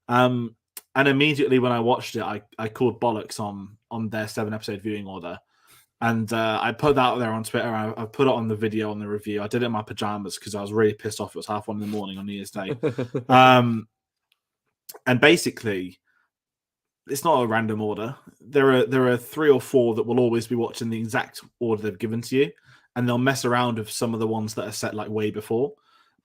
And immediately when I watched it, I called bollocks on their 7 episode viewing order. And I put that out there on Twitter. I put it on the video, on the review. I did it in my pajamas because I was really pissed off. It was 1:30 in the morning on New Year's Day. And basically, it's not a random order. There are 3 or 4 that will always be watching the exact order they've given to you. And they'll mess around with some of the ones that are set like way before.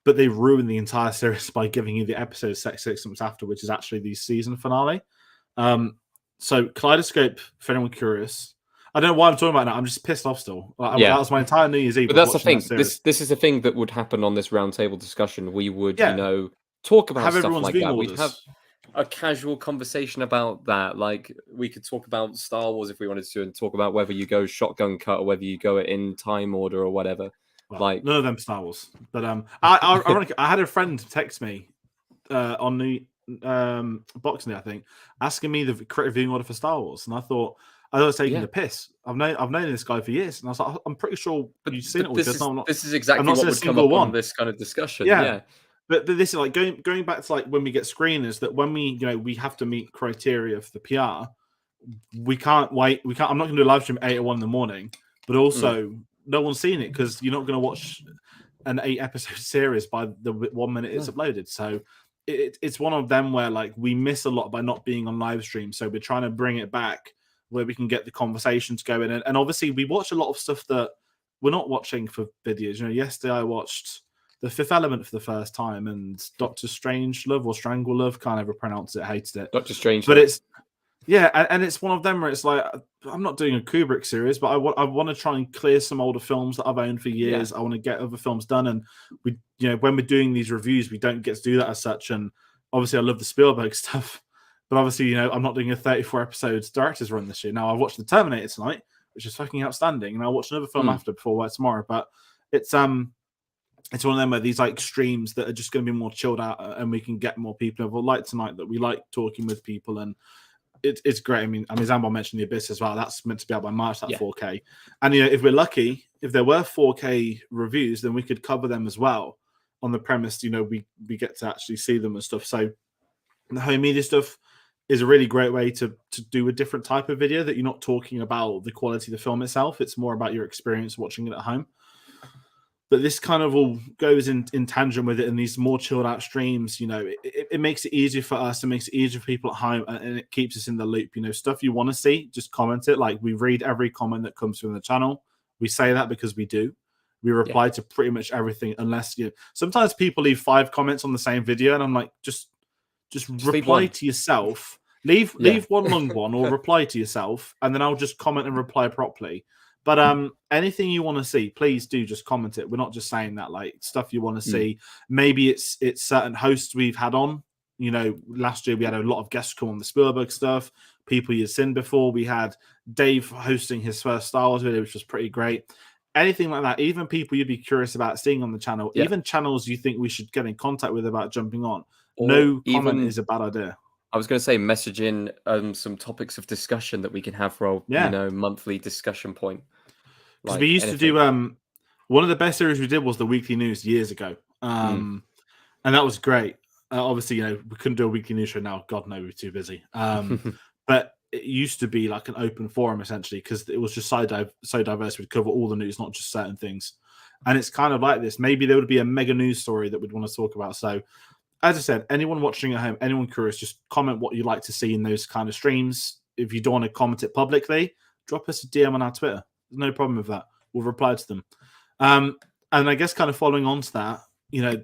But they ruin the entire series by giving you the episode set 6 months after, which is actually the season finale. So Kaleidoscope, for anyone curious, I don't know why I'm talking about that. I'm just pissed off still. That was my entire New Year's Eve. But that's the thing. This is the thing that would happen on this roundtable discussion. We would, talk about stuff like that. We'd have a casual conversation about that. Like we could talk about Star Wars if we wanted to, and talk about whether you go shotgun cut or whether you go it in time order or whatever. Well, like none of them Star Wars. But ironically, I had a friend text me on the Boxing Day, I think, asking me the correct viewing order for Star Wars, and I thought I was taking the piss. I've known this guy for years, and I was like, I'm pretty sure you've seen it. This is exactly what would come up on this kind of discussion. Yeah. But this is like going back to like when we get screeners, that when we have to meet criteria for the PR, we can't wait. I'm not going to do a live stream 8 or 1 in the morning, but also no one's seen it because you're not going to watch an 8 episode series by the 1 minute it's uploaded. So it's one of them where like we miss a lot by not being on live stream. So we're trying to bring it back where we can get the conversations going. And obviously we watch a lot of stuff that we're not watching for videos. Yesterday I watched The Fifth Element for the first time and Doctor Strangelove or Stranglelove, can't ever pronounce it, hated it. Doctor Strangelove. But it's, and it's one of them where it's like, I'm not doing a Kubrick series, but I want to try and clear some older films that I've owned for years. I want to get other films done. And we, when we're doing these reviews, we don't get to do that as such. And obviously I love the Spielberg stuff. But obviously, I'm not doing a 34 episodes director's run this year. Now, I watched The Terminator tonight, which is fucking outstanding, and I'll watch another film before work tomorrow. But it's one of them where these like streams that are just going to be more chilled out, and we can get more people involved. Like tonight, that we like talking with people, and it's great. I mean, Zambon mentioned The Abyss as well. That's meant to be out by March, that 4K. And if we're lucky, if there were 4K reviews, then we could cover them as well. On the premise, we get to actually see them and stuff. So the home media stuff is a really great way to do a different type of video that you're not talking about the quality of the film itself. It's more about your experience watching it at home. But this kind of all goes in tangent with it, and these more chilled out streams, it makes it easier for us, it makes it easier for people at home, and it keeps us in the loop. Stuff you want to see, just comment it. Like, we read every comment that comes through the channel. We say that because we do. We reply to pretty much everything, unless sometimes people leave 5 comments on the same video, and I'm like, just reply to yourself. Leave Yeah. one long one or reply to yourself, and then I'll just comment and reply properly. But anything you want to see, please do just comment it. We're not just saying that, like stuff you want to see. Maybe it's certain hosts we've had on. You know, last year we had a lot of guests come on the Spielberg stuff. People you've seen before. We had Dave hosting his first Star Wars video, which was pretty great. Anything like that, even people you'd be curious about seeing on the channel, even channels you think we should get in contact with about jumping on. Or no comment even, is a bad idea. I was going to say, message in some topics of discussion that we can have for our monthly discussion point. Because we used to do one of the best series we did was the weekly news years ago, and that was great. Obviously, you know, we couldn't do a weekly news show now. God no, we were too busy. But it used to be like an open forum essentially because it was just so diverse. We'd cover all the news, not just certain things. And it's kind of like this. Maybe there would be a mega news story that we'd want to talk about. So, as I said, anyone watching at home, anyone curious, just comment what you'd like to see in those kind of streams. If you don't want to comment it publicly, drop us a DM on our Twitter. There's no problem with that. We'll reply to them. And I guess kind of following on to that, you know,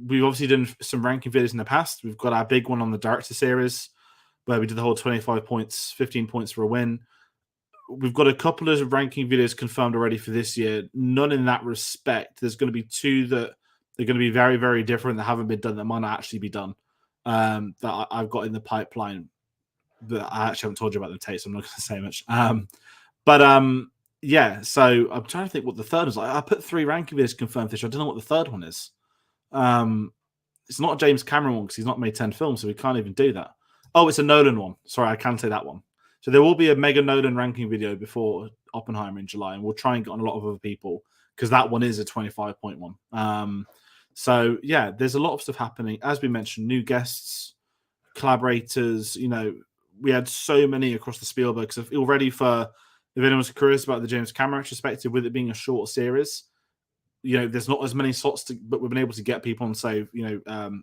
we've obviously done some ranking videos in the past. We've got our big one on the Director Series where we did the whole 25 points, 15 points for a win. We've got a couple of ranking videos confirmed already for this year. None in that respect. There's going to be two that they're going to be very, very different that haven't been done that might not actually be done that I've got in the pipeline that I actually haven't told you about them, Tayte, so I'm not going to say much. Yeah, so I'm trying to think what the third is. I put 3 ranking videos confirmed this year. I don't know what the third one is. It's not a James Cameron one because he's not made 10 films, so we can't even do that. Oh, it's a Nolan one. Sorry, I can say that one. So there will be a mega Nolan ranking video before Oppenheimer in July, and we'll try and get on a lot of other people because that one is a 25-point one. So yeah, there's a lot of stuff happening. As we mentioned, new guests, collaborators. You know, we had so many across the Spielberg. So already for if anyone's curious about the James Cameron retrospective, with it being a short series, you know, there's not as many slots, but we've been able to get people on. Say, you know,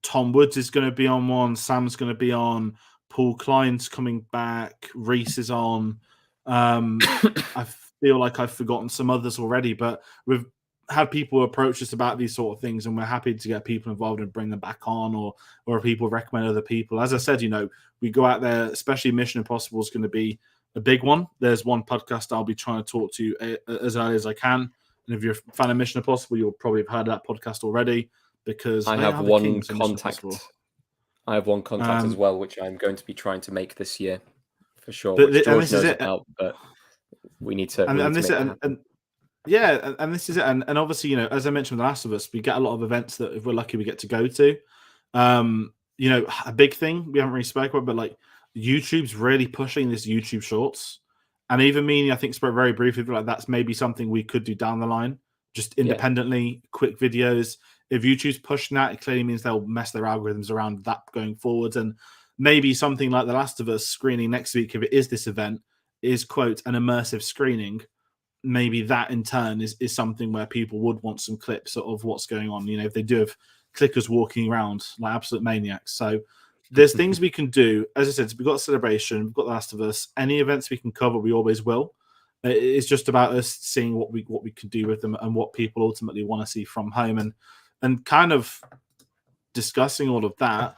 Tom Woods is going to be on one. Sam's going to be on. Paul Klein's coming back. Reese is on. I feel like I've forgotten some others already, but we've had people approach us about these sort of things, and we're happy to get people involved and bring them back on, or people recommend other people. As I said, you know, we go out there, especially Mission Impossible is going to be a big one. There's one podcast I'll be trying to talk to as early as I can. And if you're a fan of Mission Impossible, you'll probably have heard that podcast already because I have one contact. I have one contact as well, which I'm going to be trying to make this year for sure. Which George knows about, but we need to. And this is it. And obviously, you know, as I mentioned, with The Last of Us, we get a lot of events that if we're lucky, we get to go to. You know, a big thing we haven't really spoken about, but like YouTube's really pushing this YouTube Shorts, and even me, I think, spoke very briefly, but like that's maybe something we could do down the line, just independently, quick videos. If YouTube's pushing that, it clearly means they'll mess their algorithms around that going forward. And maybe something like The Last of Us screening next week, if it is this event, is, quote, an immersive screening. Maybe that in turn is something where people would want some clips of what's going on. You know, if they do have clickers walking around like absolute maniacs. So there's things we can do. As I said, we've got Celebration, we've got The Last of Us. Any events we can cover, we always will. It's just about us seeing what we can do with them and what people ultimately want to see from home. And kind of discussing all of that,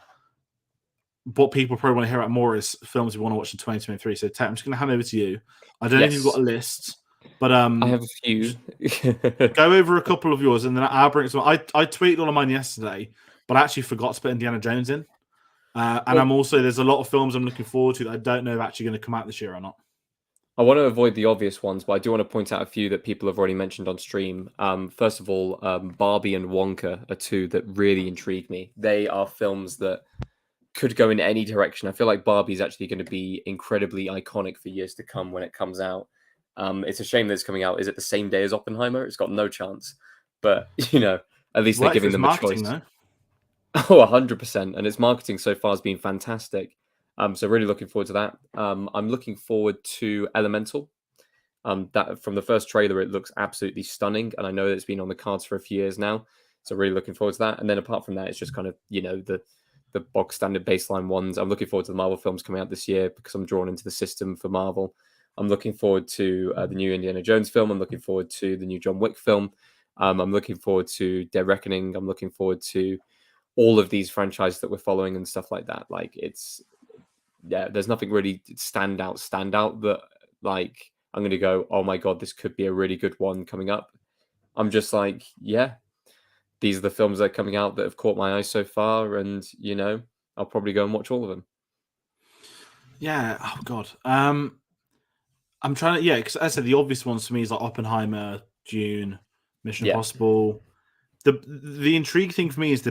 what people probably want to hear about more is films we want to watch in 2023. So, Tayte, I'm just going to hand over to you. I don't know if you've got a list, but I have a few. Go over a couple of yours, and then I'll bring some. I tweeted all of mine yesterday, but I actually forgot to put Indiana Jones in. And I'm also, there's a lot of films I'm looking forward to that I don't know if actually going to come out this year or not. I want to avoid the obvious ones, but I do want to point out a few that people have already mentioned on stream. First of all, Barbie and Wonka are two that really intrigue me. They are films that could go in any direction. I feel like Barbie is actually going to be incredibly iconic for years to come when it comes out. It's a shame that it's coming out. Is it the same day as Oppenheimer? It's got no chance. But, you know, at least they're giving them a choice. Though. Oh, 100%. And its marketing so far has been fantastic. So really looking forward to that. I'm looking forward to Elemental. That from the first trailer, it looks absolutely stunning, and I know that it's been on the cards for a few years now. So really looking forward to that. And then apart from that, it's just kind of, you know, the bog standard baseline ones. I'm looking forward to the Marvel films coming out this year because I'm drawn into the system for Marvel. I'm looking forward to the new Indiana Jones film. I'm looking forward to the new John Wick film. I'm looking forward to Dead Reckoning. I'm looking forward to all of these franchises that we're following and stuff like that. Like there's nothing really stand out that like I'm gonna go, oh my god, this could be a really good one coming up. I'm just like, yeah, these are the films that are coming out that have caught my eye so far, and I'll probably go and watch all of them. Yeah. Oh god. I'm trying to, yeah, because as I said, the obvious ones for me is like Oppenheimer, Dune, Mission Impossible. The intriguing thing for me is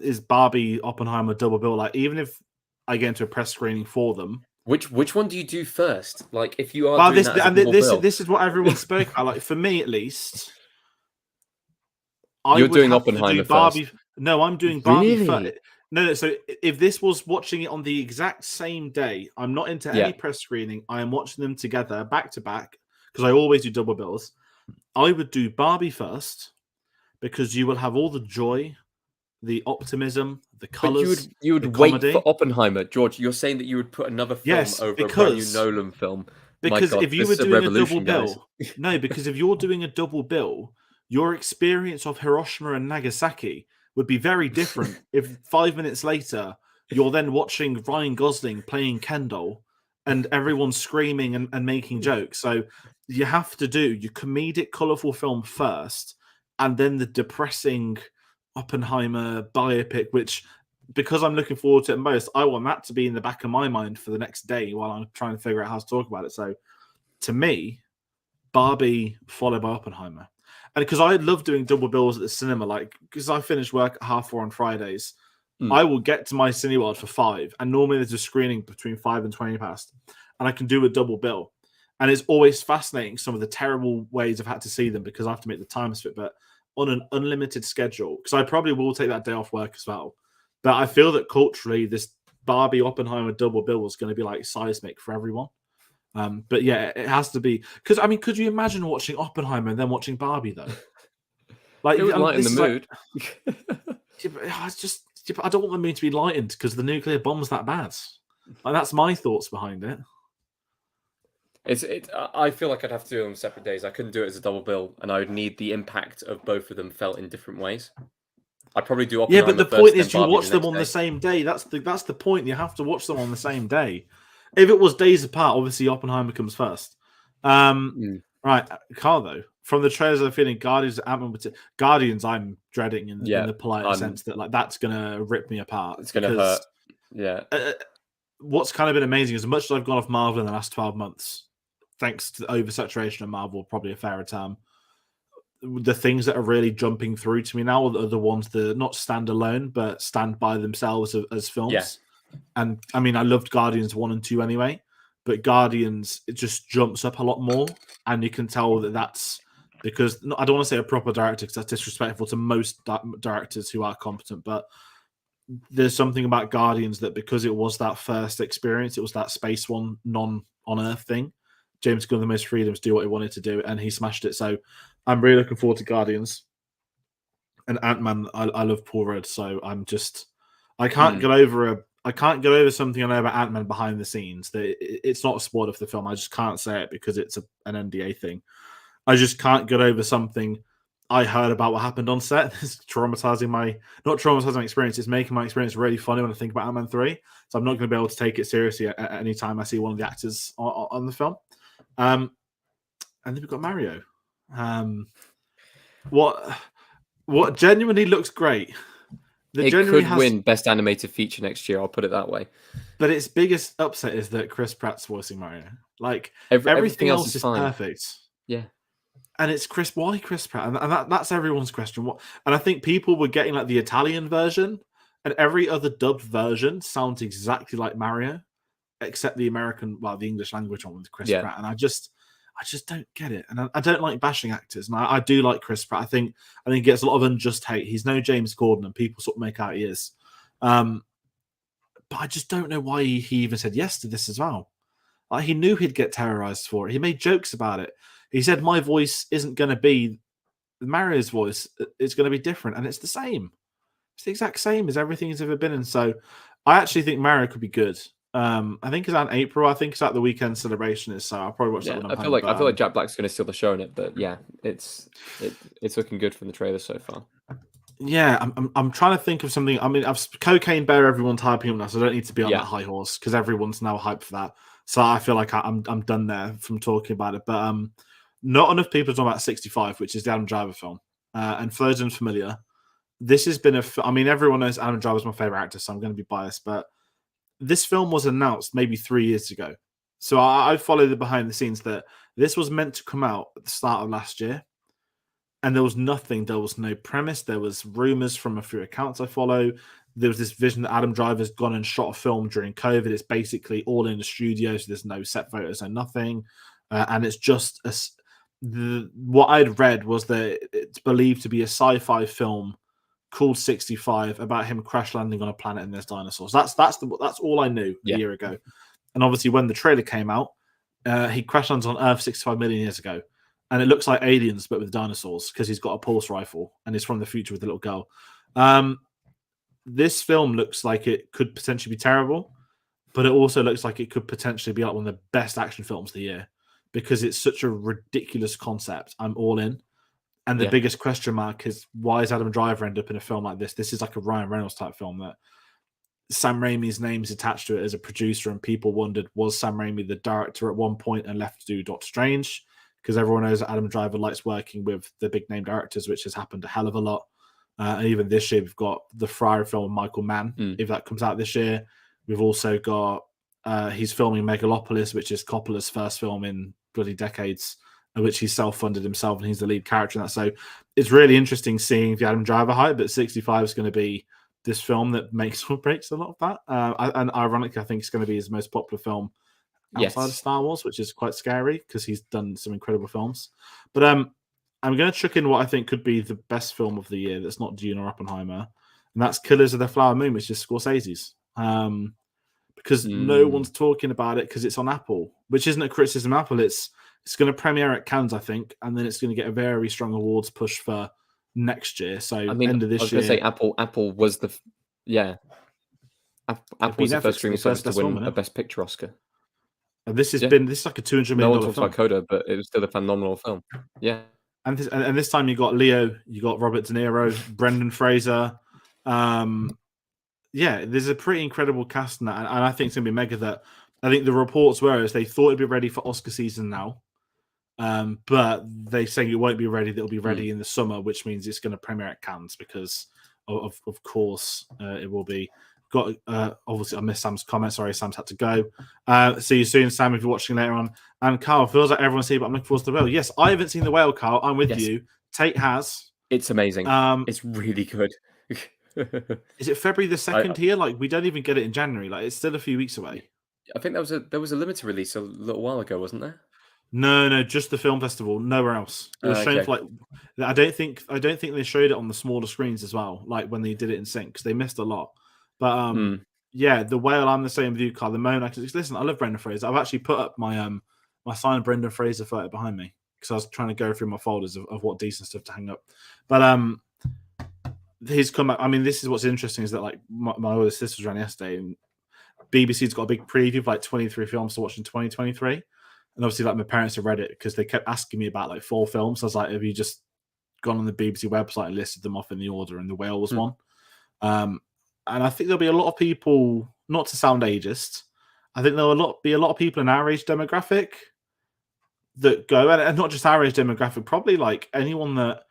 is Barbie, Oppenheimer double bill. Like, even if I get into a press screening for them, which one do you do first? Like, if you are doing that as a double bill? This is what everyone spoke about. Like, for me at least, You're doing Oppenheimer Barbie. first. No, I'm doing Barbie Really? first. No. So if this was watching it on the exact same day, I'm not into any press screening. I am watching them together, back to back, because I always do double bills. I would do Barbie first because you will have all the joy, the optimism, the colors. But you would wait for Oppenheimer, George. You're saying that you would put another film over a brand new Nolan film. Because my God, if you were doing a double guys. bill, no, because if you're doing a double bill, your experience of Hiroshima and Nagasaki would be very different. If 5 minutes later you're then watching Ryan Gosling playing Ken doll and everyone's screaming and making jokes. So you have to do your comedic, colorful film first, and then the depressing Oppenheimer biopic, which, because I'm looking forward to it most, I want that to be in the back of my mind for the next day while I'm trying to figure out how to talk about it. So to me, Barbie followed by Oppenheimer. And because I love doing double bills at the cinema, like, because I finish work at 4:30 on Fridays, I will get to my Cineworld for 5, and normally there's a screening between 5 and 20 past, and I can do a double bill. And it's always fascinating some of the terrible ways I've had to see them because I have to make the time fit. But on an unlimited schedule, because I probably will take that day off work as well. But I feel that culturally, this Barbie Oppenheimer double bill is going to be like seismic for everyone. But yeah, it has to be, because I mean, could you imagine watching Oppenheimer and then watching Barbie though? Like, it would lighten the mood. I don't want the mood to be lightened because the nuclear bomb's that bad. Like, that's my thoughts behind it. I feel like I'd have to do it on separate days. I couldn't do it as a double bill, and I would need the impact of both of them felt in different ways. I'd probably do Oppenheimer. Yeah, but the point is, you watch them on the same day. That's the point. You have to watch them on the same day. If it was days apart, obviously Oppenheimer comes first. Right, Carl, though, from the trailers, I'm feeling Guardians, Guardians, I'm dreading in the polite sense that, like, that's gonna rip me apart. It's gonna hurt. Yeah. What's kind of been amazing is, as much as I've gone off Marvel in the last 12 months, thanks to the oversaturation of Marvel, probably a fairer term, the things that are really jumping through to me now are the ones that not stand alone, but stand by themselves as films. Yeah. And I mean, I loved Guardians 1 and 2 anyway, but Guardians, it just jumps up a lot more. And you can tell that that's because, I don't want to say a proper director because that's disrespectful to most directors who are competent, but there's something about Guardians that, because it was that first experience, it was that space one, non-on-Earth thing, James Gunn, the most freedoms, do what he wanted to do, and he smashed it. So I'm really looking forward to Guardians. And Ant-Man, I love Paul Rudd, so I can't get over something I know about Ant-Man behind the scenes. It's not a spoiler of the film. I just can't say it because it's an NDA thing. I just can't get over something I heard about what happened on set. It's not traumatizing my experience. It's making my experience really funny when I think about Ant-Man 3. So I'm not going to be able to take it seriously at any time I see one of the actors on the film. And then we've got Mario. What genuinely looks great. It could win Best Animated Feature next year. I'll put it that way. But its biggest upset is that Chris Pratt's voicing Mario. Like, everything else is perfect. Yeah. And it's why Chris Pratt? And that's everyone's question. And I think people were getting like the Italian version, and every other dubbed version sounds exactly like Mario, except the the English language one with Chris Pratt. And I just don't get it. And I don't like bashing actors. And I do like Chris Pratt. I think he gets a lot of unjust hate. He's no James Corden, and people sort of make out he is. But I just don't know why he even said yes to this as well. Like, he knew he'd get terrorized for it. He made jokes about it. He said, my voice isn't going to be Mario's voice. It's going to be different. And it's the same. It's the exact same as everything he's ever been in. So I actually think Mario could be good. I think it's out in April. I think it's at the weekend celebration. So I'll probably watch that when I'm home. I feel like Jack Black's going to steal the show in it. But yeah, it's looking good from the trailer so far. Yeah, I'm trying to think of something. I mean, Cocaine Bear. Everyone's hyping up now, so I don't need to be on Yeah. that high horse because everyone's now hyped for that. So I feel like I'm done there from talking about it. But not enough people are talking about 65, which is the Adam Driver film. And for those unfamiliar, this has been I mean, everyone knows Adam Driver is my favorite actor, so I'm going to be biased. But this film was announced maybe 3 years ago, so I followed the behind the scenes that this was meant to come out at the start of last year, and there was nothing. There was no premise. There was rumors from a few accounts I follow. There was this vision that Adam Driver's gone and shot a film during COVID. It's basically all in the studio, so there's no set photos and nothing, and it's just what I'd read was that it's believed to be a sci-fi film called 65 about him crash landing on a planet and there's dinosaurs. That's all I knew a Yeah. year ago. And obviously, when the trailer came out, he crash lands on Earth 65 million years ago, and it looks like aliens but with dinosaurs because he's got a pulse rifle and he's from the future with a little girl. This film looks like it could potentially be terrible, but it also looks like it could potentially be like one of the best action films of the year because it's such a ridiculous concept. I'm all in. And the Yeah. biggest question mark is why is Adam Driver end up in a film like this? This is like a Ryan Reynolds type film that Sam Raimi's name's attached to it as a producer, and people wondered, was Sam Raimi the director at one point and left to do Doctor Strange? Because everyone knows that Adam Driver likes working with the big name directors, which has happened a hell of a lot. And even this year, we've got the Friar film with Michael Mann, if that comes out this year. We've also got, he's filming Megalopolis, which is Coppola's first film in bloody decades, which he self-funded himself, and he's the lead character in that. So it's really interesting seeing the Adam Driver hype, but 65 is going to be this film that makes or breaks a lot of that. And ironically, I think it's going to be his most popular film outside of Star Wars, which is quite scary because he's done some incredible films. But I'm going to chuck in what I think could be the best film of the year that's not Dune or Oppenheimer, and that's Killers of the Flower Moon, which is Scorsese's. Because no one's talking about it because it's on Apple, which isn't a criticism of Apple. It's going to premiere at Cannes, I think, and then it's going to get a very strong awards push for next year. So I mean, end of I was this going to year, say Apple was the Apple was the first streaming service to win a Best Picture Oscar. And this is like a $200 million No one talks film. about Coda, but it was still a phenomenal film. Yeah. And this time you got Leo, you got Robert De Niro, Brendan Fraser. Yeah, there's a pretty incredible cast in that, and I think it's gonna be mega. That I think the reports were is they thought it'd be ready for Oscar season now, but they saying it won't be ready. It'll be ready in the summer, which means it's going to premiere at Cannes because of course it will be. Got obviously I missed Sam's comment. Sorry, Sam's had to go. See you soon, Sam. If you're watching later on, and Carl feels like everyone's seen, but I'm looking forward to the whale. Yes, I haven't seen the whale, Carl. I'm with you. Tayte has. It's amazing. It's really good. Is it February the 2nd here? Like we don't even get it in January. Like it's still a few weeks away. I think there was a limited release a little while ago, wasn't there? No, just the film festival. Nowhere else. It was shown for like. I don't think they showed it on the smaller screens as well. Like when they did it in sync, because they missed a lot. But yeah, the whale. I'm the same with you, Carl. The moment I can listen, I love Brendan Fraser. I've actually put up my my signed Brendan Fraser photo behind me because I was trying to go through my folders of what decent stuff to hang up. But his comeback. I mean, this is what's interesting is that like my older sister was around yesterday, and BBC's got a big preview of like 23 films to watch in 2023. And obviously, like my parents have read it because they kept asking me about like 4 films. So I was like, have you just gone on the BBC website and listed them off in the order? And the whale was one. And I think there'll be a lot of people, not to sound ageist, I think there'll be a lot of people in our age demographic that go, and not just our age demographic, probably like anyone that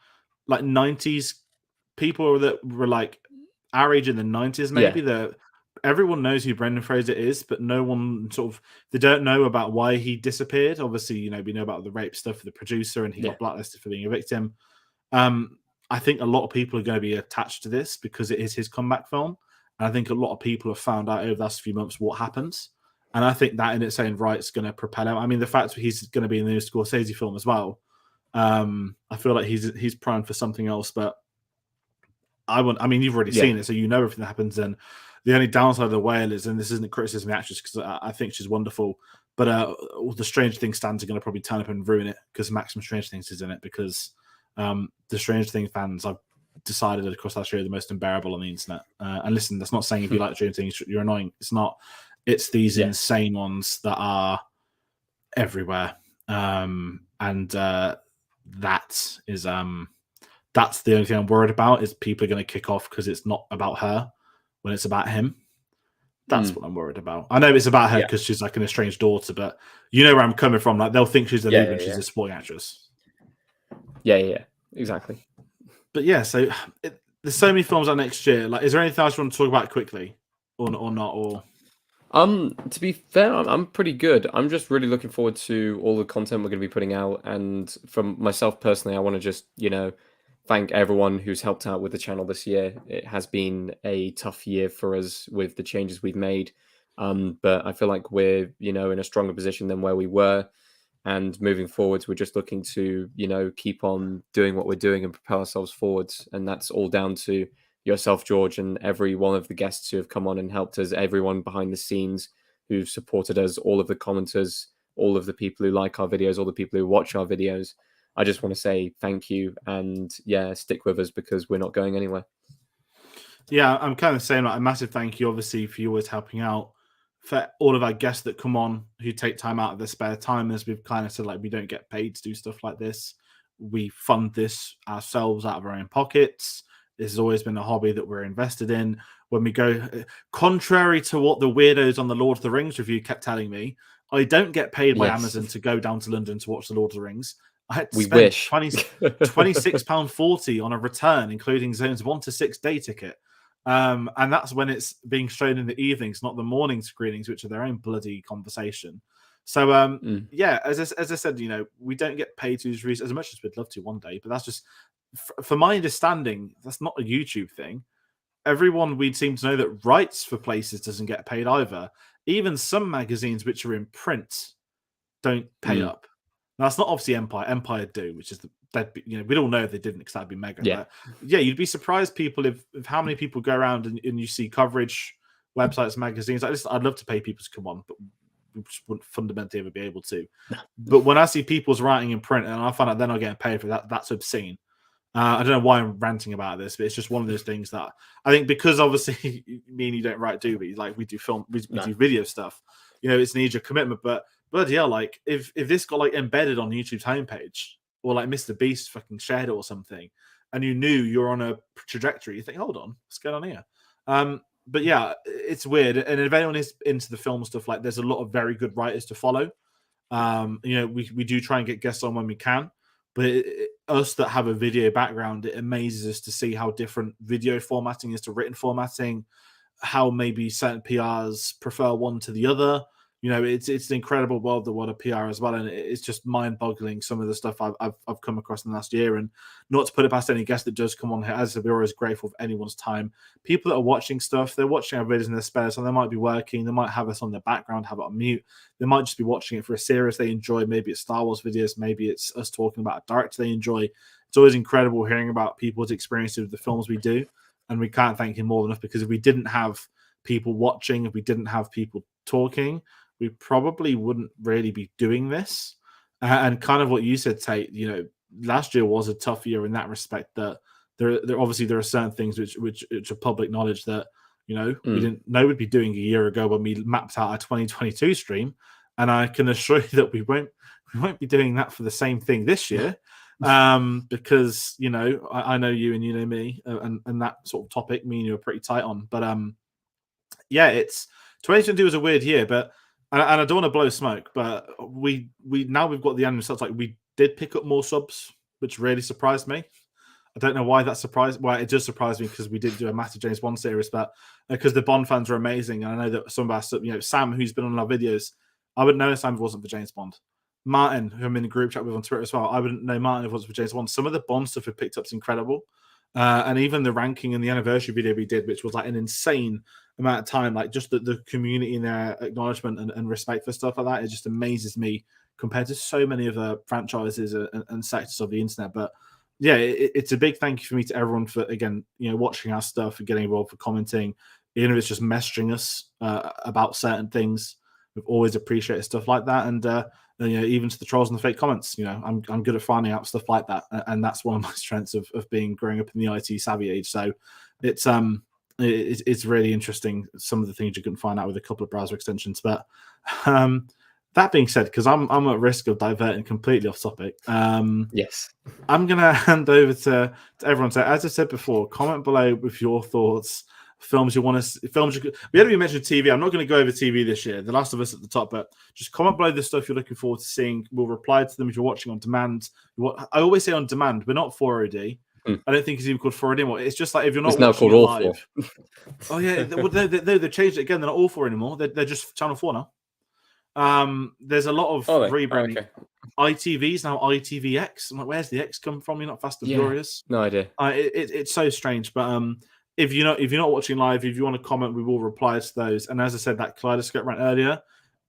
like 90s people that were like our age in the 90s, maybe that everyone knows who Brendan Fraser is, but no one they don't know about why he disappeared. Obviously, we know about the rape stuff for the producer and he got blacklisted for being a victim. I think a lot of people are going to be attached to this because it is his comeback film. And I think a lot of people have found out over the last few months what happens. And I think that in its own right is going to propel him. I mean, the fact that he's going to be in the new Scorsese film as well, I feel like he's primed for something else. But I mean, you've already seen it, so you know everything that happens. And the only downside of the whale is, and this isn't a criticism of the actress because I think she's wonderful, but all the Stranger Things stands are going to probably turn up and ruin it because Maximum Stranger Things is in it because the Stranger Things fans I've decided across last year are the most unbearable on the internet. And listen, that's not saying if you like Stranger Things you're annoying. It's not. It's these insane ones that are everywhere, and that is That's the only thing I'm worried about, is people are going to kick off because it's not about her when it's about him. That's what I'm worried about. I know it's about her because she's like an estranged daughter, but you know where I'm coming from. Like, they'll think she's the lead when she's a supporting actress. Yeah, exactly. But yeah, so there's so many films out next year. Like, is there anything else you want to talk about quickly, or not? Or to be fair, I'm pretty good. I'm just really looking forward to all the content we're going to be putting out. And from myself personally, I want to just, thank everyone who's helped out with the channel this year. It has been a tough year for us with the changes we've made. But I feel like we're, in a stronger position than where we were. And moving forwards, we're just looking to, keep on doing what we're doing and propel ourselves forwards. And that's all down to yourself, George, and every one of the guests who have come on and helped us, everyone behind the scenes who've supported us, all of the commenters, all of the people who like our videos, all the people who watch our videos. I just want to say thank you, and stick with us because we're not going anywhere. Yeah, I'm kind of saying like a massive thank you, obviously, for you always helping out. For all of our guests that come on who take time out of their spare time, as we've kind of said, like, we don't get paid to do stuff like this. We fund this ourselves out of our own pockets. This has always been a hobby that we're invested in. When we go, contrary to what the weirdos on the Lord of the Rings review kept telling me, I don't get paid by Amazon to go down to London to watch the Lord of the Rings. I had to spend £26.40 on a return, including zones 1 to 6 day ticket. And that's when it's being shown in the evenings, not the morning screenings, which are their own bloody conversation. So, as I said, we don't get paid to use as much as we'd love to one day, but that's just, for my understanding, that's not a YouTube thing. Everyone we'd seem to know that writes for places doesn't get paid either. Even some magazines which are in print don't pay up. Now, that's not obviously Empire. Empire do, which is we'd all know if they didn't, because that'd be mega. Yeah. But you'd be surprised people if how many people go around and you see coverage websites, magazines. I'd love to pay people to come on, but we just wouldn't fundamentally ever be able to. But when I see people's writing in print and I find out they're not getting paid for that, that's obscene. I don't know why I'm ranting about this, but it's just one of those things that I think, because obviously me and you don't write, do we? Like, we do film, we do video stuff. It's an easier commitment, but bloody hell, like if this got like embedded on YouTube's homepage, or like Mr. Beast fucking shared it or something, and you knew you're on a trajectory, you think, hold on, what's going on here? But yeah, it's weird. And if anyone is into the film stuff, like, there's a lot of very good writers to follow. We do try and get guests on when we can, but us that have a video background, it amazes us to see how different video formatting is to written formatting, how maybe certain PRs prefer one to the other. It's an incredible world, the world of PR as well, and it's just mind-boggling some of the stuff I've come across in the last year. And not to put it past any guest that does come on here, as I said, we're always grateful for anyone's time. People that are watching stuff, they're watching our videos in their spare time. They might be working, they might have us on their background, have it on mute. They might just be watching it for a series they enjoy. Maybe it's Star Wars videos, maybe it's us talking about a director they enjoy. It's always incredible hearing about people's experiences with the films we do, and we can't thank you more than enough, because if we didn't have people watching, if we didn't have people talking, we probably wouldn't really be doing this. And kind of what you said, Tayte, last year was a tough year in that respect, that there obviously there are certain things which are public knowledge that, we didn't know we'd be doing a year ago when we mapped out our 2022 stream. And I can assure you that we won't be doing that for the same thing this year. Because, I know you and you know me, and that sort of topic, me and you are pretty tight on. But it's 2022 was a weird year, but and I don't want to blow smoke, but we now we've got the annual stats. Like, we did pick up more subs, which really surprised me. I don't know why that surprised. Well, it does surprise me, because we did do a massive James Bond series, but because the Bond fans are amazing, and I know that some of our, Sam, who's been on our videos, I wouldn't know Sam if it wasn't for James Bond. Martin, who I'm in a group chat with on Twitter as well, I wouldn't know Martin if it wasn't for James Bond. Some of the Bond stuff we picked up is incredible. And even the ranking and the anniversary video we did, which was like an insane amount of time, like just the community and their acknowledgement and respect for stuff like that, it just amazes me compared to so many other franchises and sectors of the internet. But yeah, it's a big thank you for me to everyone for, again, watching our stuff, for getting involved, for commenting, even if it's just messaging us about certain things. We've always appreciated stuff like that. And even to the trolls and the fake comments, I'm good at finding out stuff like that, and that's one of my strengths of growing up in the IT savvy age. So it's really interesting, some of the things you can find out with a couple of browser extensions. But That being said, because I'm at risk of diverting completely off topic, Yes. I'm gonna hand over to everyone. So, as I said before, comment below with your thoughts, films you want to, films you. We haven't even mentioned TV. I'm not going to go over TV this year. The Last of Us at the top, but just comment below the stuff you're looking forward to seeing. We'll reply to them if you're watching on demand. I always say on demand. We're not 4OD. I don't think it's even called 4OD anymore. It's just like if you're not It's now watching called it All live. Oh yeah, they changed it again. They're not All 4 anymore. They're just Channel 4 now. There's a lot of rebranding. Okay. ITV's now ITVX. I'm like, where's the X come from? You're not Fast and Furious. No idea. It's so strange. But if you're not watching live, if you want to comment, we will reply to those. And as I said, that Kaleidoscope rant earlier,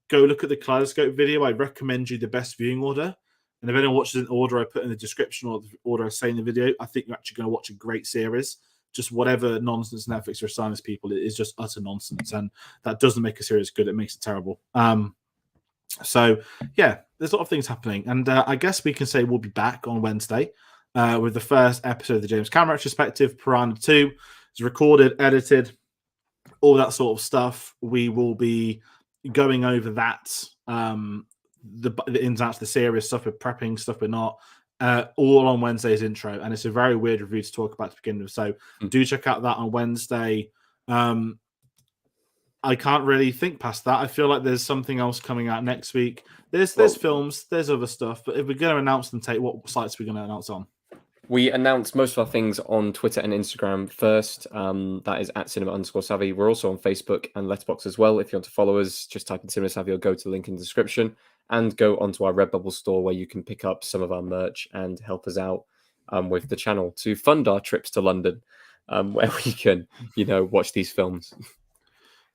go look at the Kaleidoscope video. I recommend you the best viewing order. And if anyone watches an order I put in the description or the order I say in the video, I think you're actually going to watch a great series. Just whatever nonsense Netflix are assigning people, it is just utter nonsense. And that doesn't make a series good. It makes it terrible. So, yeah, there's a lot of things happening. And I guess we can say we'll be back on Wednesday with the first episode of the James Cameron retrospective. Piranha 2 is recorded, edited, all that sort of stuff. We will be going over that, the ins and outs of the series, stuff we're prepping, stuff we're not, all on Wednesday's intro. And it's a very weird review to talk about to begin with. So do check out that on Wednesday. I can't really think past that. I feel like there's something else coming out next week. There's films, there's other stuff, but if we're going to announce them, Tate, what sites are we going to announce on? We announce most of our things on Twitter and Instagram first. That is at cinema_savvy. We're also on Facebook and Letterboxd as well. If you want to follow us, just type in Cinema Savvy or go to the link in the description and go onto our Redbubble store where you can pick up some of our merch and help us out with the channel to fund our trips to London, where we can, watch these films.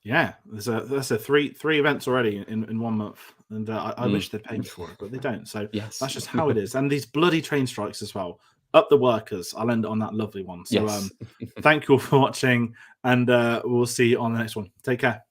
Yeah, there's a three events already in 1 month, and I wish they'd pay me for it, but they don't. So that's just how it is. And these bloody train strikes as well. Up the workers. I'll end it on that lovely one. So thank you all for watching, and we'll see you on the next one. Take care.